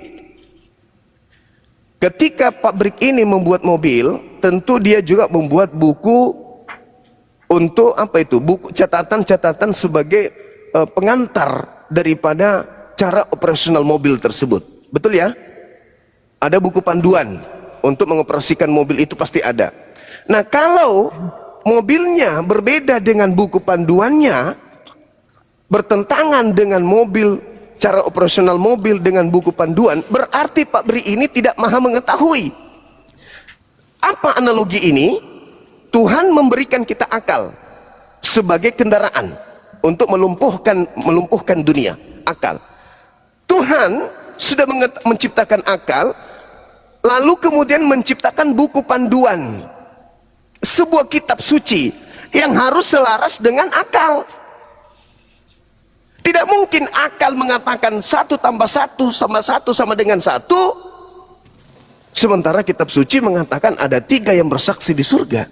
Ketika pabrik ini membuat mobil, tentu dia juga membuat buku untuk apa itu? Buku catatan-catatan sebagai pengantar daripada cara operasional mobil tersebut. Betul ya? Ada buku panduan untuk mengoperasikan mobil, itu pasti ada. Nah, kalau mobilnya berbeda dengan buku panduannya, bertentangan dengan mobil, cara operasional mobil dengan buku panduan, berarti pabrik ini tidak maha mengetahui. Apa analogi ini? Tuhan memberikan kita akal sebagai kendaraan untuk melumpuhkan dunia. Akal. Tuhan sudah menciptakan akal, lalu kemudian menciptakan buku panduan, sebuah kitab suci yang harus selaras dengan akal. Tidak mungkin akal mengatakan 1 tambah 1 sama 1 sama dengan 1, sementara kitab suci mengatakan ada 3 yang bersaksi di surga.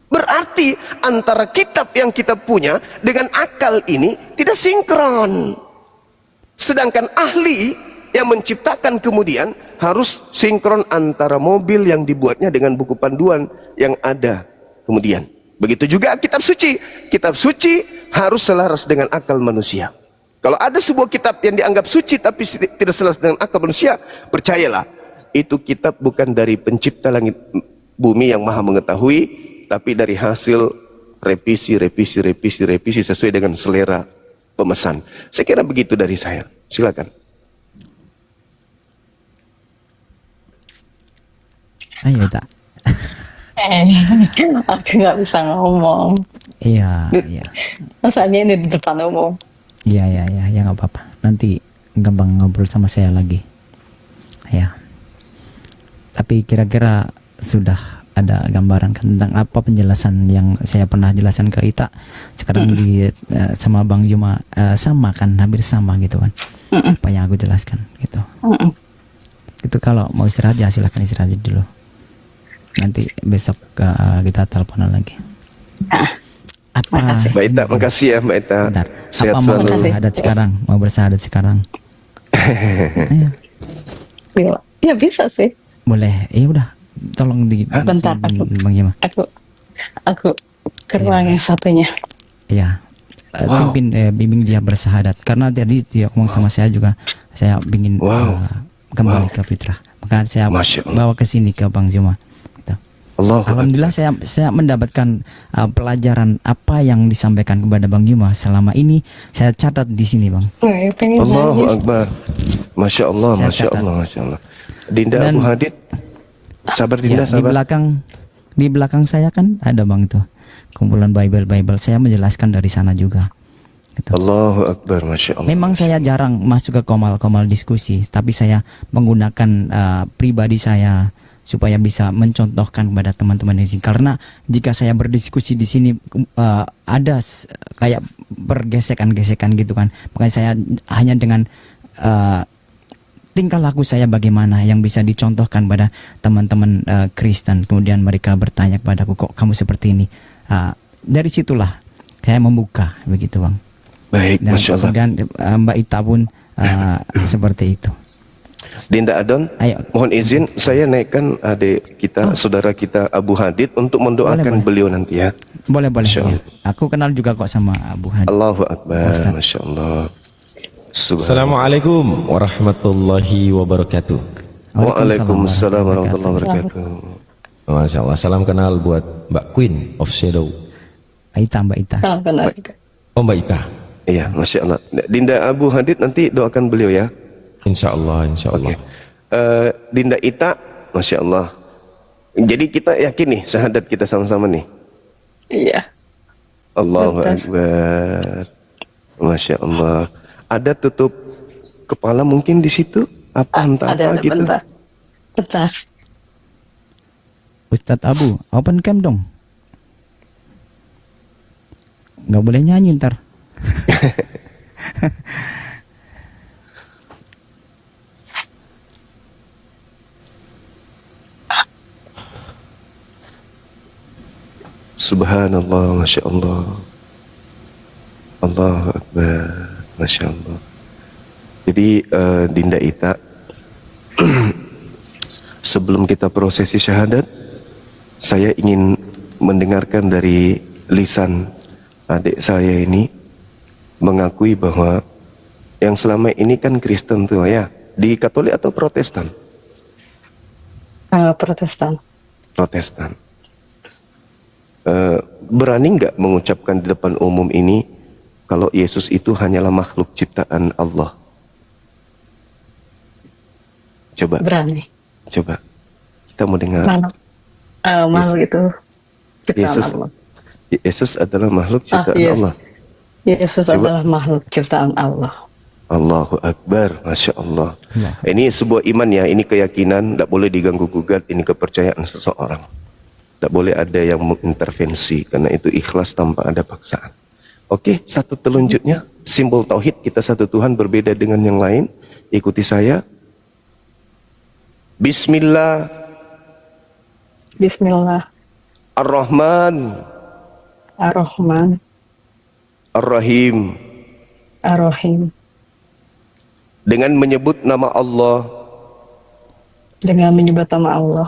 Berarti antara kitab yang kita punya dengan akal ini tidak sinkron. Sedangkan ahli yang menciptakan kemudian harus sinkron antara mobil yang dibuatnya dengan buku panduan yang ada kemudian. Begitu juga kitab suci. Kitab suci harus selaras dengan akal manusia. Kalau ada sebuah kitab yang dianggap suci tapi tidak selaras dengan akal manusia, percayalah, itu kitab bukan dari pencipta langit bumi yang maha mengetahui, tapi dari hasil revisi sesuai dengan selera pemesan. Saya kira begitu dari saya. Silakan. Ayo, tak. Aku nggak bisa ngomong. Iya, iya. Masanya ini di depan umum. Iya, ya nggak apa-apa. Nanti gampang ngobrol sama saya lagi. Ya. Tapi kira-kira sudah ada gambaran tentang apa penjelasan yang saya pernah jelaskan ke Ita. Sekarang di sama Bang Juma sama kan, hampir sama gitu kan. Apa yang aku jelaskan gitu. Itu kalau mau istirahat ya silakan istirahat dulu. Nanti besok kita teleponan lagi. Apa? Mbak Ita, makasih ya Mbak Ita. Bentar. Sehat Apa mau selalu. bersahadat sekarang? Mau bersahadat sekarang? Ayo. Ya bisa sih. Boleh. Udah. Tolong di Bentar, Bang Juma. Aku ke ruang yang satunya. Iya. Bimbing dia bersahadat. Karena tadi dia ngomong sama saya juga. Saya ingin kembali ke fitrah. Maka saya bawa ke sini ke Bang Juma. Alhamdulillah saya mendapatkan pelajaran apa yang disampaikan kepada Bang Juma selama ini. Saya catat di sini, Bang. Allahu Akbar. Masya Allah, Masya Allah, Masya Allah. Dinda Abu Hadid, sabar Dinda, ya, sabar. Di belakang Di belakang saya kan ada bang tuh kumpulan Bible. Saya menjelaskan dari sana juga. Gitu. Allahu Akbar, Masya Allah. Memang saya jarang masuk ke komal diskusi, tapi saya menggunakan pribadi saya supaya bisa mencontohkan kepada teman-teman di sini. Karena jika saya berdiskusi di sini ada kayak pergesekan-gesekan gitu kan, makanya saya hanya dengan tingkah laku saya bagaimana yang bisa dicontohkan pada teman-teman Kristen. Kemudian mereka bertanya kepadaku, kok kamu seperti ini? Dari situlah saya membuka begitu bang. Baik, Dan Masya Allah. kemudian Mbak Ita pun seperti itu. Dinda Adon, Ayo. mohon izin saya naikkan adik kita, saudara kita Abu Hadid untuk mendoakan Boleh. beliau nanti ya. Boleh. Masya Ya. Aku kenal juga kok sama Abu Hadi. Allahu Akbar, Ustaz. Masya Allah. Subhanallah. Assalamualaikum warahmatullahi wabarakatuh. Waalaikumsalam warahmatullahi wabarakatuh. Masya Allah, salam kenal buat Mbak Queen of Shadow. Mbak Ita. Salam kenal juga. Oh Mbak Ita. Iya, Masya Allah. Dinda Abu Hadid nanti doakan beliau ya. Insya Allah, insya Allah. Dinda Ita, Masya Allah. Jadi kita yakin nih syahadat kita sama-sama nih. Iya. Allahu Betul. Akbar. Masya Allah. Ada tutup kepala mungkin di situ? Apa entah Ada apa gitu? bentar. Ustadz Abu, open cam dong. Nggak boleh nyanyi ntar. Subhanallah, Masya Allah. Allahu Akbar, Masya Allah. Jadi Dinda Ita, sebelum kita prosesi syahadat, saya ingin mendengarkan dari lisan adik saya ini mengakui bahwa yang selama ini kan Kristen tuh ya, di Katolik atau Protestan? Protestan. Protestan. Berani nggak mengucapkan di depan umum ini kalau Yesus itu hanyalah makhluk ciptaan Allah? Coba, Berani. coba. Kita mau dengar. Makhluk itu ciptaan Yesus, Allah. Yesus adalah makhluk ciptaan Yes. Allah. Yesus Coba. adalah makhluk ciptaan Allah. Allahu Akbar, Masya Allah. Ini sebuah iman ya, ini keyakinan, tidak boleh diganggu gugat, ini kepercayaan seseorang. Tidak boleh ada yang mengintervensi, karena itu ikhlas tanpa ada paksaan. Oke, satu telunjuknya, simbol tauhid kita satu Tuhan berbeda dengan yang lain. Ikuti saya. Bismillah Bismillah ar-Rahman ar-Rahman ar-Rahim. ar-Rahim. Dengan menyebut nama Allah Dengan menyebut nama Allah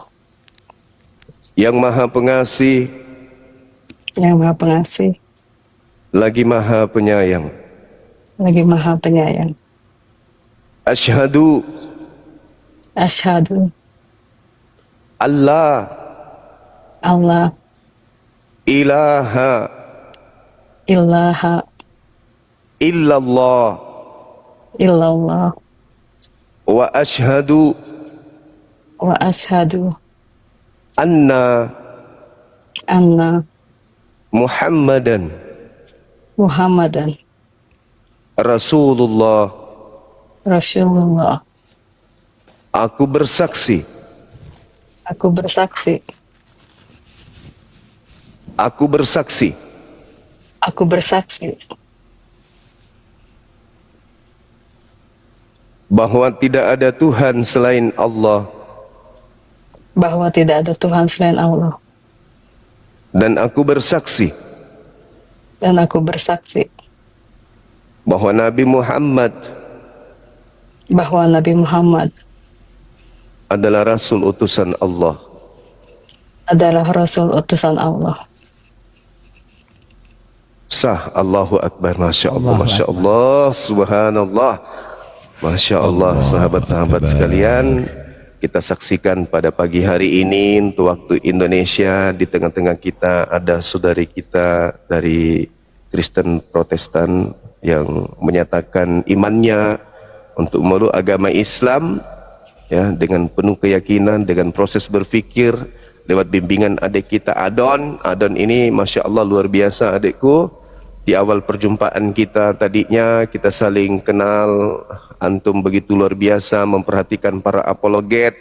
yang Maha Pengasih yang Maha Pengasih lagi Maha Penyayang. lagi Maha Penyayang. Asyhadu Asyhadu Allah Allah ilaha ilaha illallah illallah wa asyhadu wa asyhadu anna anna Muhammadan Muhammadan Rasulullah. Rasulullah. Aku bersaksi, Aku bersaksi aku bersaksi Aku bersaksi bahwa tidak ada Tuhan selain Allah bahwa tidak ada Tuhan selain Allah. dan aku bersaksi Dan aku bersaksi bahwa Nabi Muhammad bahwa Nabi Muhammad adalah Rasul utusan Allah. adalah Rasul utusan Allah. Sah. Allahu Akbar. Masya Allah, Allahu Masya Allah, Subhanallah. Masya Allah, sahabat-sahabat sekalian, kita saksikan pada pagi hari ini untuk waktu Indonesia, di tengah-tengah kita ada saudari kita dari Kristen Protestan yang menyatakan imannya untuk memeluk agama Islam ya, dengan penuh keyakinan, dengan proses berpikir lewat bimbingan adik kita Adon. Adon ini Masya Allah luar biasa adikku. Di awal perjumpaan kita tadinya kita saling kenal, antum begitu luar biasa memperhatikan para apologet,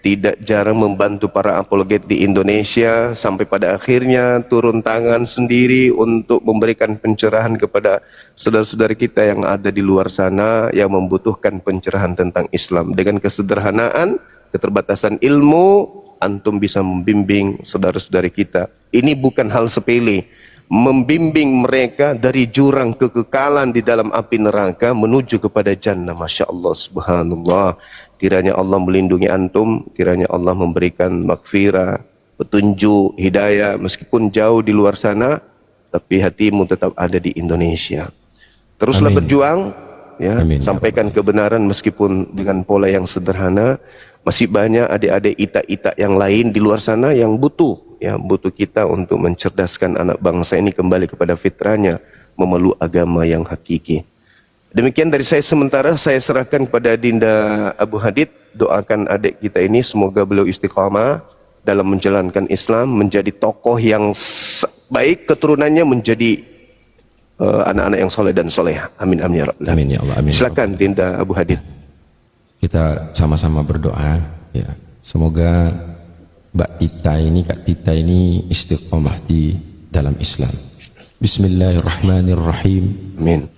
tidak jarang membantu para apologet di Indonesia, sampai pada akhirnya turun tangan sendiri untuk memberikan pencerahan kepada saudara-saudara kita yang ada di luar sana yang membutuhkan pencerahan tentang Islam. Dengan kesederhanaan, keterbatasan ilmu, antum bisa membimbing saudara-saudara kita. Ini bukan hal sepele, membimbing mereka dari jurang kekekalan di dalam api neraka menuju kepada jannah. Masya Allah, subhanallah. Kiranya Allah melindungi antum, kiranya Allah memberikan maghfirah, petunjuk, hidayah, meskipun jauh di luar sana, tapi hatimu tetap ada di Indonesia. Teruslah Amin. berjuang, ya, Amin. sampaikan kebenaran meskipun dengan pola yang sederhana. Masih banyak adik-adik ita-ita yang lain di luar sana yang butuh, ya, butuh kita untuk mencerdaskan anak bangsa ini kembali kepada fitrahnya, memeluk agama yang hakiki. Demikian dari saya sementara, saya serahkan kepada Dinda Abu Hadid. Doakan adik kita ini semoga beliau istiqamah dalam menjalankan Islam, menjadi tokoh yang baik, keturunannya menjadi anak-anak yang soleh dan soleh. Amin amin ya rabbal alamin. Amin ya Allah. Amin. Silakan Dinda Abu Hadid. Kita sama-sama berdoa ya. Semoga Mbak Tita ini, Kak Tita ini istiqomah di dalam Islam. Bismillahirrahmanirrahim. Amin.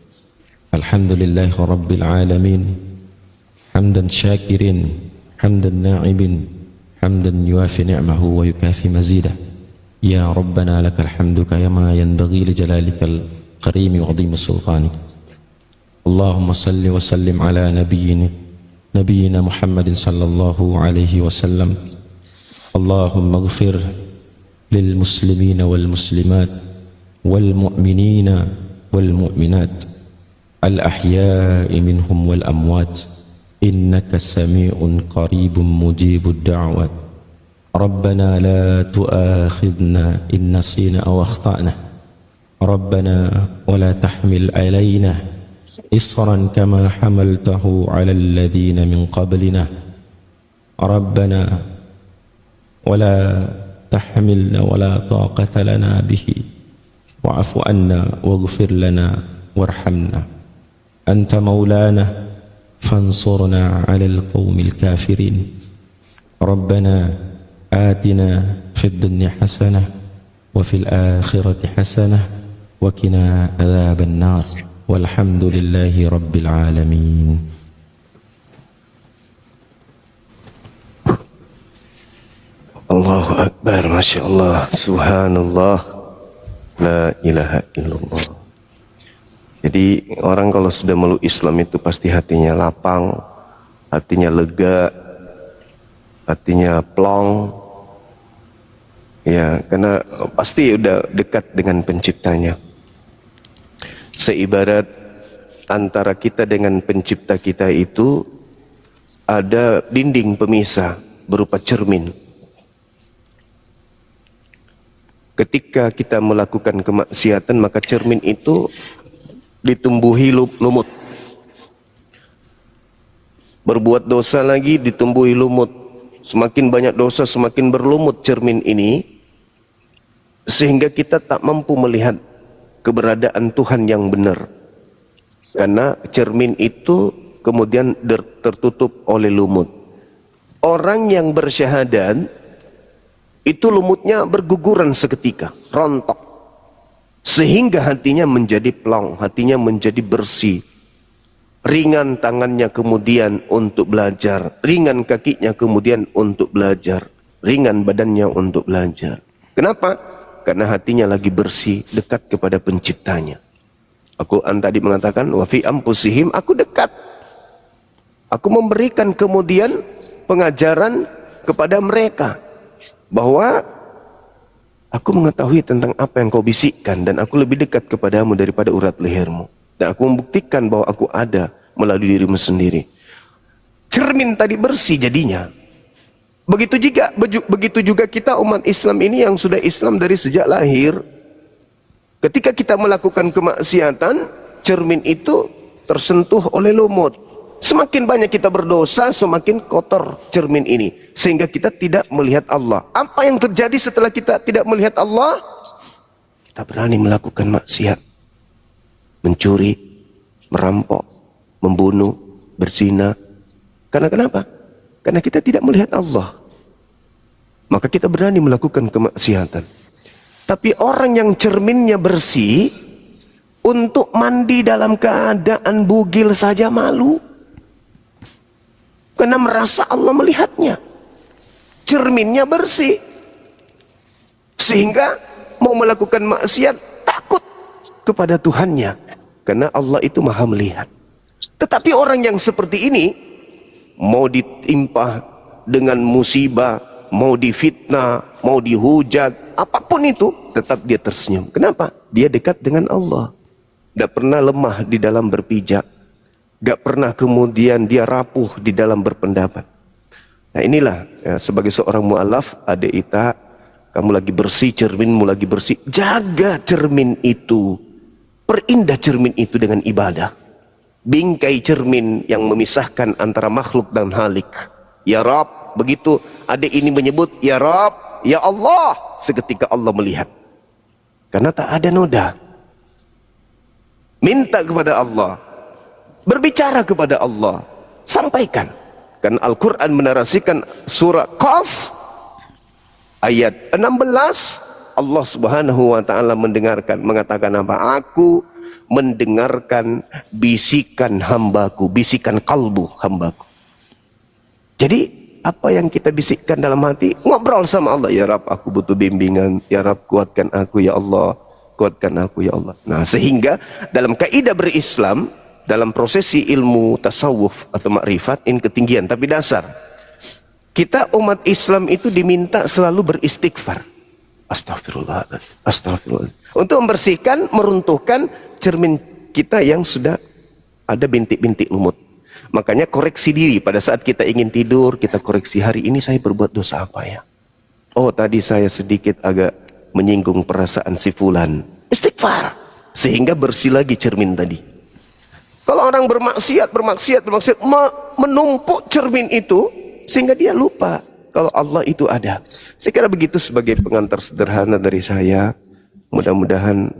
Alhamdulillahi Rabbil Alamin. Hamdan syakirin, hamdan na'ibin, hamdan yuafi ni'mahu wa yukafi mazidah. Ya Rabbana lakal hamdu kama yanbaghi li jalalikal karimi wa azimi sultani. Allahumma salli wa sallim ala nabiyyina Muhammadin sallallahu alaihi wasallam. Allahumma ighfir lil muslimina wal muslimat wal mu'minina wal mu'minat الأحياء منهم والأموات إنك سميع قريب مجيب الدعوات ربنا لا تؤاخذنا إن نسينا أو أخطأنا ربنا ولا تحمل علينا إصرا كما حملته على الذين من قبلنا ربنا ولا تحملنا ولا طاقة لنا به واعف عنا واغفر لنا وارحمنا أنت مولانا فانصرنا على القوم الكافرين ربنا آتنا في الدنيا حسنة وفي الآخرة حسنة وقنا عذاب النار والحمد لله رب العالمين. Allahu Akbar, Masya Allah, Subhanallah, La ilaha illallah. Jadi orang kalau sudah meluk Islam itu pasti hatinya lapang, hatinya lega, hatinya plong, ya, karena pasti udah dekat dengan penciptanya. Seibarat antara kita dengan pencipta kita itu ada dinding pemisah berupa cermin. Ketika kita melakukan kemaksiatan, maka cermin itu ditumbuhi lumut. Berbuat dosa lagi ditumbuhi lumut. Semakin banyak dosa, semakin berlumut cermin ini, sehingga kita tak mampu melihat keberadaan Tuhan yang benar. Karena cermin itu kemudian tertutup oleh lumut. Orang yang bersyahadat itu lumutnya berguguran seketika, rontok, sehingga hatinya menjadi plong, hatinya menjadi bersih. Ringan tangannya kemudian untuk belajar, ringan kakinya kemudian untuk belajar, ringan badannya untuk belajar. Kenapa? Karena hatinya lagi bersih, dekat kepada penciptanya. Al-Quran tadi mengatakan, wa fi anfusihim, aku dekat. Aku memberikan kemudian pengajaran kepada mereka bahwa aku mengetahui tentang apa yang kau bisikkan, dan aku lebih dekat kepadamu daripada urat lehermu. Dan aku membuktikan bahwa aku ada melalui dirimu sendiri. Cermin tadi bersih jadinya. Begitu juga kita umat Islam ini yang sudah Islam dari sejak lahir. Ketika kita melakukan kemaksiatan, cermin itu tersentuh oleh lumut. Semakin banyak kita berdosa, semakin kotor cermin ini. Sehingga kita tidak melihat Allah. Apa yang terjadi setelah kita tidak melihat Allah? Kita berani melakukan maksiat. Mencuri, merampok, membunuh, berzina. Karena kenapa? Karena kita tidak melihat Allah. Maka kita berani melakukan kemaksiatan. Tapi orang yang cerminnya bersih, untuk mandi dalam keadaan bugil saja malu. Karena merasa Allah melihatnya. Cerminnya bersih. Sehingga mau melakukan maksiat takut kepada Tuhannya. Karena Allah itu maha melihat. Tetapi orang yang seperti ini, mau ditimpa dengan musibah, mau difitnah, mau dihujat, apapun itu, tetap dia tersenyum. Kenapa? Dia dekat dengan Allah. Tidak pernah lemah di dalam berpijak. Gak pernah kemudian dia rapuh di dalam berpendapat. Nah inilah ya, sebagai seorang mu'alaf, adik Ita, kamu lagi bersih, cerminmu lagi bersih. Jaga cermin itu. Perindah cermin itu dengan ibadah. Bingkai cermin yang memisahkan antara makhluk dan halik. Ya Rab, begitu adik ini menyebut, Ya Rab, Ya Allah, seketika Allah melihat. Karena tak ada noda. Minta kepada Allah. Berbicara kepada Allah, sampaikan. Karena Al-Quran menarasikan surah Qaf ayat 16, Allah Subhanahu wa taala mendengarkan, mengatakan apa? Aku mendengarkan bisikan hambaku, bisikan kalbu hambaku. Jadi apa yang kita bisikkan dalam hati, ngobrol sama Allah. Ya Rab, aku butuh bimbingan. Ya Rab, kuatkan aku ya Allah. Kuatkan aku ya Allah. Nah, sehingga dalam kaidah berislam, dalam prosesi ilmu tasawuf atau makrifat, ini ketinggian tapi dasar. Kita umat Islam itu diminta selalu beristighfar. Astagfirullah, astagfirullah. Untuk membersihkan, meruntuhkan cermin kita yang sudah ada bintik-bintik lumut. Makanya koreksi diri pada saat kita ingin tidur, kita koreksi, hari ini saya berbuat dosa apa ya? Oh, tadi saya sedikit agak menyinggung perasaan si fulan. Istighfar. Sehingga bersih lagi cermin tadi. Kalau orang bermaksiat, menumpuk cermin itu, sehingga dia lupa kalau Allah itu ada. Saya kira begitu sebagai pengantar sederhana dari saya. Mudah-mudahan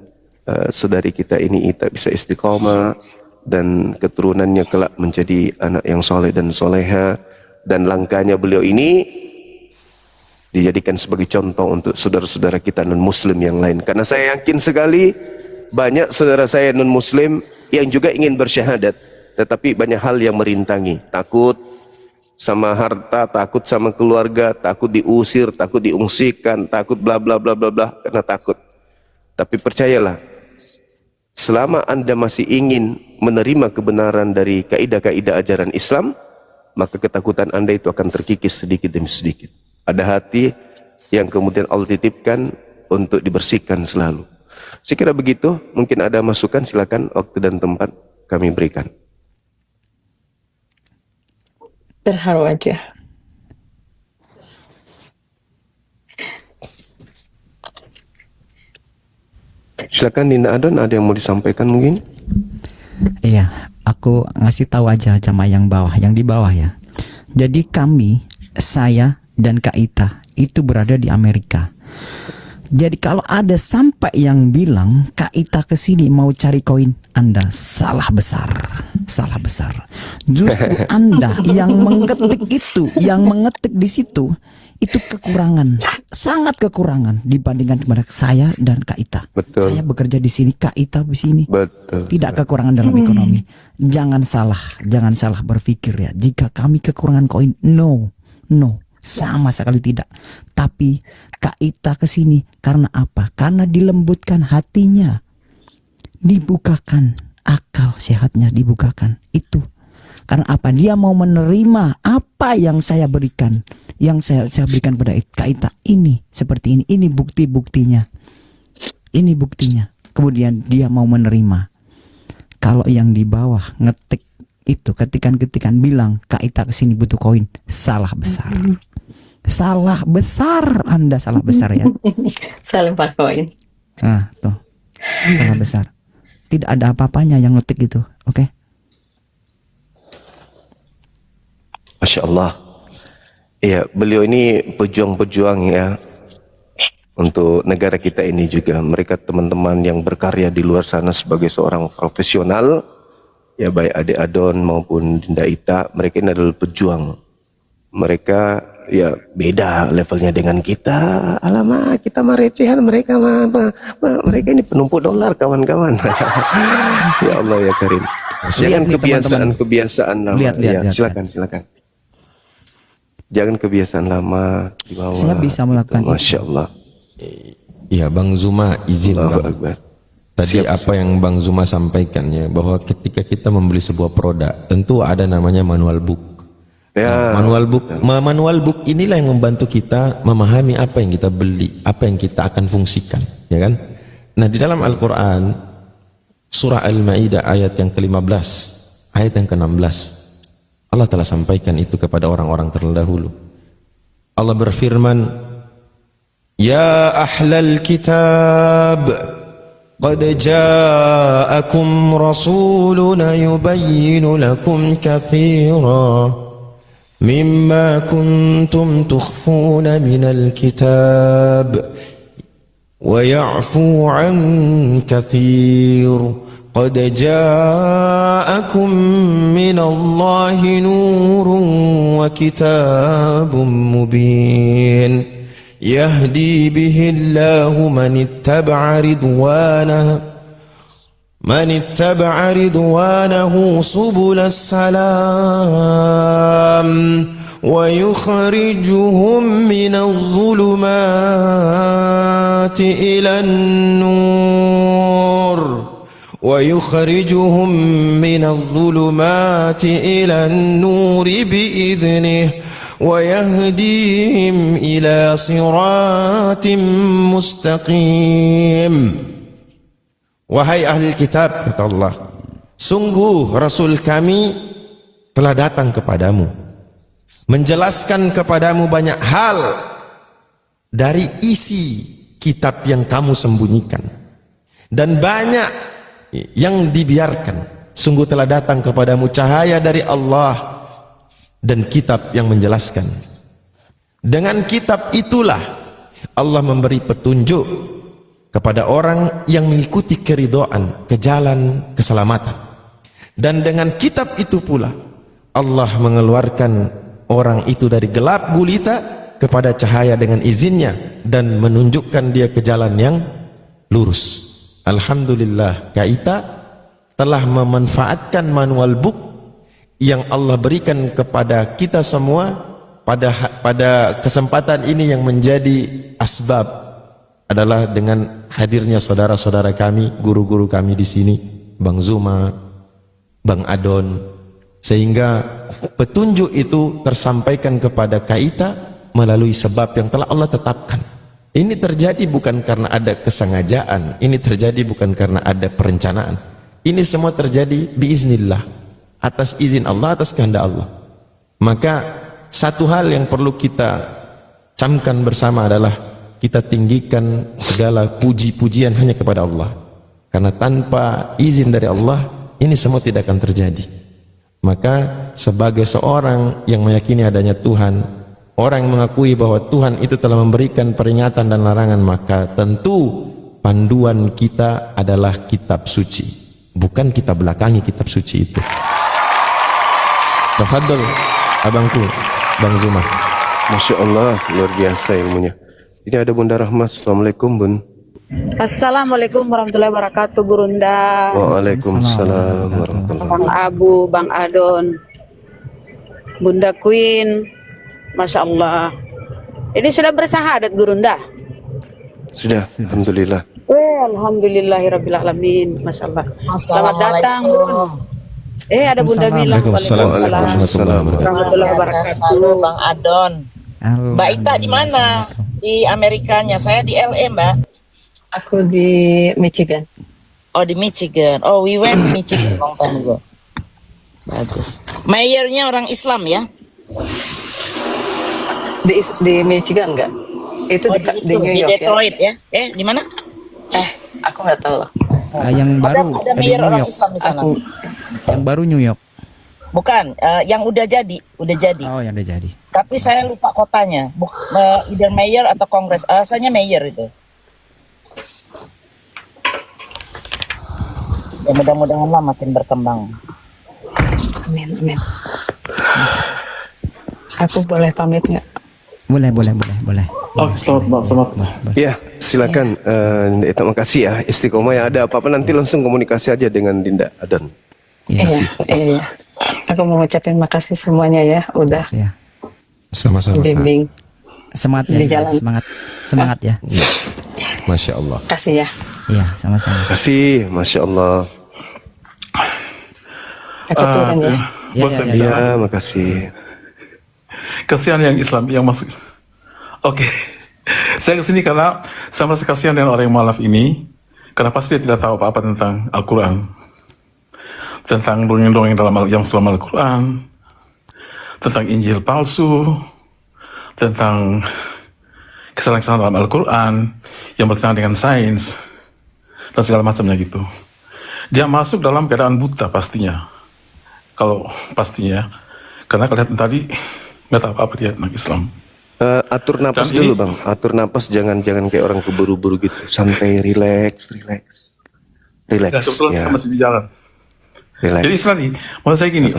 saudari kita ini Ita bisa istiqomah, dan keturunannya kelak menjadi anak yang soleh dan soleha, dan langkahnya beliau ini dijadikan sebagai contoh untuk saudara-saudara kita non-muslim yang lain. Karena saya yakin sekali banyak saudara saya non-muslim yang juga ingin bersyahadat, tetapi banyak hal yang merintangi. Takut sama harta, takut sama keluarga, takut diusir, takut diungsikan, takut bla bla bla bla bla, karena takut. Tapi percayalah, selama Anda masih ingin menerima kebenaran dari kaidah-kaidah ajaran Islam, maka ketakutan Anda itu akan terkikis sedikit demi sedikit. Ada hati yang kemudian Allah titipkan untuk dibersihkan selalu. Saya kira begitu. Mungkin ada masukan, silakan, waktu dan tempat kami berikan. Terharu aja. Silakan Dinda Adon, ada yang mau disampaikan mungkin? Iya, aku ngasih tahu aja sama yang bawah, yang di bawah ya. Jadi kami, saya dan Kak Ita itu berada di Amerika. Jadi kalau ada sampai yang bilang Kak Ita kesini mau cari koin, Anda salah besar, salah besar. Justru Anda yang mengetik itu, yang mengetik di situ, itu kekurangan, sangat kekurangan dibandingkan kepada saya dan Kak Ita. Betul. Saya bekerja di sini, Kak Ita di sini. Betul. Tidak kekurangan dalam ekonomi. Jangan salah berpikir ya. Jika kami kekurangan koin, no, sama sekali tidak. Tapi Kak Ita kesini karena apa? Karena dilembutkan hatinya, dibukakan akal sehatnya, dibukakan itu. Karena apa? Dia mau menerima apa yang saya berikan, yang saya berikan pada Kak Ita. Ini seperti ini. Ini bukti-buktinya. Ini buktinya. Kemudian dia mau menerima. Kalau yang di bawah ngetik itu ketikan-ketikan bilang Kak Ita kesini butuh koin, salah besar. Salah besar, Anda salah besar ya. Salah Pak koin. Nah, tuh. Salah besar. Tidak ada apa-apanya yang ngetik itu, oke? Masya Allah. Iya, beliau ini pejuang-pejuang ya untuk negara kita ini juga. Mereka teman-teman yang berkarya di luar sana sebagai seorang profesional, ya baik Adik Adon maupun Dinda Ita, mereka ini adalah pejuang. Mereka ya beda levelnya dengan kita. Alamak, kita mah recehan, mereka mah mereka ini penumpuk dolar kawan-kawan. Ya Allah ya Karim. Jangan nih, teman-teman. kebiasaan lama. Lihat, Ya, lihat. silakan. Jangan kebiasaan lama dibawa. Saya bisa melakukan itu. Masya Allah. Ya Bang Zuma izin Allahu Bang. Akbar. Tadi Siap, apa yang Bang Zuma sampaikan ya, bahwa ketika kita membeli sebuah produk tentu ada namanya manual book. Ya. Nah, manual book inilah yang membantu kita memahami apa yang kita beli, apa yang kita akan fungsikan, ya kan? Nah, di dalam Al-Qur'an surah Al-Maidah ayat yang ke-15, ayat yang ke-16 Allah telah sampaikan itu kepada orang-orang terdahulu. Allah berfirman, "Ya ahlal kitab, qad ja'akum rasuluna yubayyinu lakum katsira mimma kuntum tukhfuna minal kitab wa ya'fu 'an katsir." قد جاءكم من الله نور وكتاب مبين يهدي به الله من اتبع رضوانه سبل السلام ويخرجهم من الظلمات إلى النور بإذنه ويهديهم إلى صراط مستقيم. Wahai ahli kitab, kata Allah, sungguh Rasul kami telah datang kepadamu, menjelaskan kepadamu banyak hal dari isi kitab yang kamu sembunyikan, dan banyak yang dibiarkan. Sungguh telah datang kepadamu cahaya dari Allah dan kitab yang menjelaskan. Dengan kitab itulah Allah memberi petunjuk kepada orang yang mengikuti keridhaan ke jalan keselamatan. Dan dengan kitab itu pula Allah mengeluarkan orang itu dari gelap gulita kepada cahaya dengan izinnya dan menunjukkan dia ke jalan yang lurus. Alhamdulillah, kita telah memanfaatkan manual book yang Allah berikan kepada kita semua pada kesempatan ini. Yang menjadi asbab adalah dengan hadirnya saudara-saudara kami, guru-guru kami di sini, Bang Zuma, Bang Adon, sehingga petunjuk itu tersampaikan kepada kita melalui sebab yang telah Allah tetapkan. Ini terjadi bukan karena ada kesengajaan, ini terjadi bukan karena ada perencanaan. Ini semua terjadi biiznillah, atas izin Allah, atas kehendak Allah. Maka satu hal yang perlu kita camkan bersama adalah kita tinggikan segala puji-pujian hanya kepada Allah. Karena tanpa izin dari Allah, ini semua tidak akan terjadi. Maka sebagai seorang yang meyakini adanya Tuhan, orang yang mengakui bahwa Tuhan itu telah memberikan peringatan dan larangan, maka tentu panduan kita adalah kitab suci, bukan kita belakangi kitab suci itu. Tafadhol abangku, Bang Zuma. Masya Allah, luar biasa ilmunya. Ini ada Bunda Rahmat. Assalamualaikum Bun. Assalamualaikum warahmatullahi wabarakatuh, Gurunda. Waalaikumsalam warahmatullahi Bang Abu, Bang Adon, Bunda Queen, Masya Allah. Ini sudah bersahadat, Gurunda? Sudah, Alhamdulillah. Alhamdulillahirrabbilalamin, Masya Allah. Selamat datang, Bun. Ada Bunda bilang Waalaikumsalam warahmatullahi wabarakatuh. Bang Adon. Halo. Mbak Ita di mana? Di Amerikanya. Saya di LA, Mbak. Aku di Michigan. Oh, di Michigan. Oh, we went to Michigan long time ago. Bagus. Mayornya orang Islam ya? Di Michigan enggak? Itu Oh, di New di York Detroit ya? Di mana? Aku nggak tahu lah. Yang baru Ada di mayor New orang York. Islam di sana. Aku Yang baru New York. Bukan, yang udah jadi, Oh, yang udah jadi. Tapi saya lupa kotanya, either mayor atau kongres. Rasanya mayor itu. Ya mudah-mudahan lah makin berkembang. Amin, amin. Aku boleh pamit nggak? Boleh. Oh, selamat. Ya, silakan. Terima kasih ya, Istiqomah. Ya, ada apa-apa nanti langsung komunikasi aja dengan Dinda Adan. Iya. Aku mau ngucapin makasih semuanya ya, udah Ya. Sama-sama. bimbing. Semangat Di ya, jalan. semangat ya. Masya Allah. Kasih ya. Iya, sama-sama. Terima kasih, Masya Allah. Aku turun ya. Bos Ya, yang ya, Ya, makasih. kasihan yang Islam yang masuk. Oke, saya kesini karena saya merasa kasihan dengan orang yang mualaf ini, karena pasti dia tidak tahu apa-apa tentang Al-Quran, tentang dongeng-dongeng yang dalam Al-Quran, tentang Injil palsu, tentang kesalahan-kesalahan dalam Al-Quran yang bertentangan dengan sains dan segala macamnya gitu. Dia masuk dalam keadaan buta pastinya, karena kelihatan tadi nggak tahu apa dia tentang Islam. Atur napas Dan dulu ini- bang, atur napas, jangan kayak orang keburu-buru gitu, santai, relax. Ya, kebetulan Ya, kita masih di jalan. relax. Jadi Islami, maksud saya gini,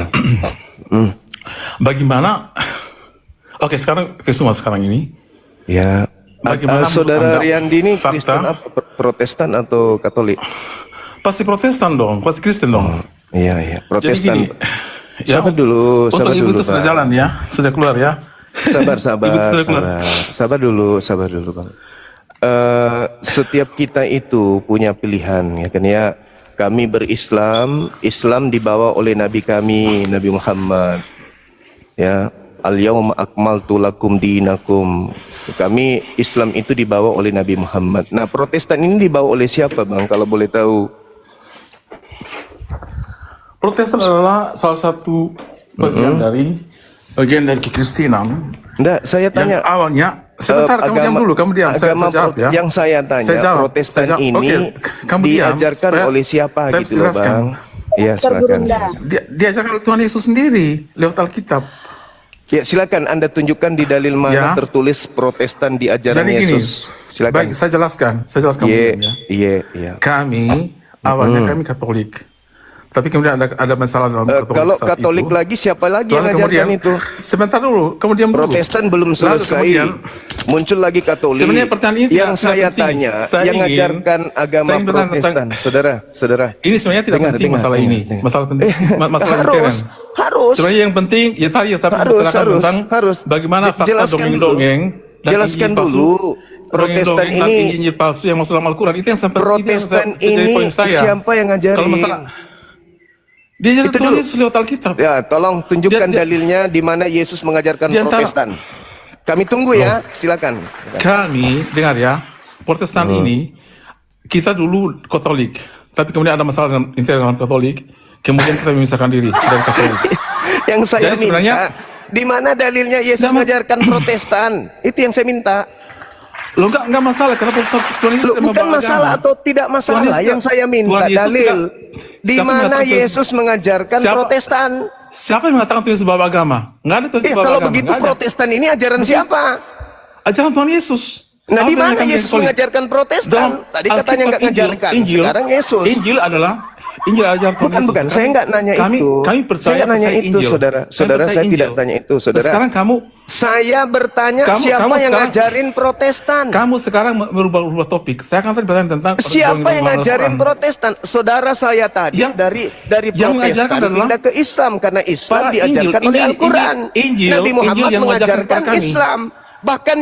bagaimana? Oke, sekarang semua sekarang ini, Ya, bagaimana menurut saudara Anda Riyandi ini fakta? Kristen apa? Protestan atau Katolik? pasti Protestan dong, pasti Kristen dong. Iya, Jadi Protestan. gini, Sabar dulu, untuk sabar ibu dulu, itu sudah Bang. jalan ya, sudah keluar ya. Sabar, Ibu sudah keluar. sabar dulu bang. Setiap kita itu punya pilihan, ya kan ya. Kami berislam, Islam dibawa oleh Nabi kami, Nabi Muhammad. Ya, al-yawma akmaltu lakum dinakum. Kami Islam itu dibawa oleh Nabi Muhammad. Nah, Protestan ini dibawa oleh siapa bang? Kalau boleh tahu? Protestan adalah salah satu bagian dari kekristenan. Enggak, saya tanya. Yang awalnya, sebentar, kamu diam dulu, kamu diam. Saya jawab ya. Yang saya tanya, Saya jawab, Protestan saya jawab. ini Oke, kamu diam, diajarkan supaya oleh siapa saya gitu loh jelaskan. bang? Iya, silakan. Diajarkan oleh Tuhan Yesus sendiri lewat Alkitab. Ya, silakan Anda tunjukkan di dalil mana Ya. tertulis Protestan diajaran Jadi gini, Yesus. Silakan. baik, saya jelaskan Iya, dulu ya. iya. Kami awalnya kami Katolik, tapi kemudian ada masalah dalam Katolik. Kalau saat Katolik itu. lagi siapa lagi yang Lalu mengajarkan itu? Sebentar dulu, kemudian dulu. Protestan belum Lalu selesai, kemudian, muncul lagi Katolik. Sebenarnya pertanyaan ini yang tidak saya penting. tanya, Saya yang ingin- mengajarkan agama saya ingin bertanya Protestan, saudara. ini sebenarnya tidak penting masalah ini, dengar. masalah penting, masalah harus, intern. harus. Sebenarnya yang penting ya tadi ya saya Harus, bicarakan tentang harus. bagaimana fakta Jelaskan dongeng-dongeng dan Jelaskan Injil palsu, dulu. Protestan dongeng-dongeng dan ini- Injil palsu yang masuk dalam Al-Quran itu yang sampai Protestan ini siapa yang ngajarin? Kalau masalah dia jadi Itu tulis dulu. lewat Alkitab. Ya, tolong tunjukkan Dia- dalilnya di mana Yesus mengajarkan Di antara- Protestan. Kami tunggu ya, silakan. Kami dengar ya, Protestan ini kita dulu Katolik, tapi kemudian ada masalah dengan internal Katolik, kemudian kita memisahkan diri dari Katolik. Yang saya Jadi sebenarnya- minta, di mana dalilnya Yesus Nama- mengajarkan Protestan? Itu yang saya minta. Lo enggak masalah karena Tuhan Yesus Loh, tidak bukan membawa masalah agama. atau tidak masalah. Tuhan Yesus- Yang saya minta Tuhan Yesus dalil tidak- di siapa mana mengatakan Tuhan- Yesus mengajarkan Siapa- Protestan. Siapa yang mengatakan Tuhan Yesus bawa agama? Enggak ada Tuhan Yesus bawa Kalau agama. begitu Nggak ada. Protestan ini ajaran siapa? Ajaran Tuhan Yesus. Nah, Apa di yang mana akan Yesus Katolik? mengajarkan Protestan? Dalam Tadi katanya Alkitab, nggak ngajarkan, Injil, sekarang Yesus. Injil adalah Injil ajar Tuhan Bukan, Yesus. bukan. Saya nggak nanya kami, itu. Kami percaya Saya nggak nanya percaya itu, Injil. saudara. Kami Saudara, percaya saya Injil. tidak tanya itu, saudara. Sekarang kamu Saya bertanya Kamu- siapa kamu yang sekarang- ngajarin Protestan? sekarang merubah topik. Saya akan tadi bertanya tentang Siapa yang ngajarin Al-Quran. Protestan? Saudara saya tadi Yang- dari yang mengajarkan Protestan adalah pindah ke Islam karena Islam para diajarkan Injil, oleh Injil, Al-Quran. Injil, Nabi Muhammad Injil yang mengajarkan mengajarkan kepada kami. Islam. Bahkan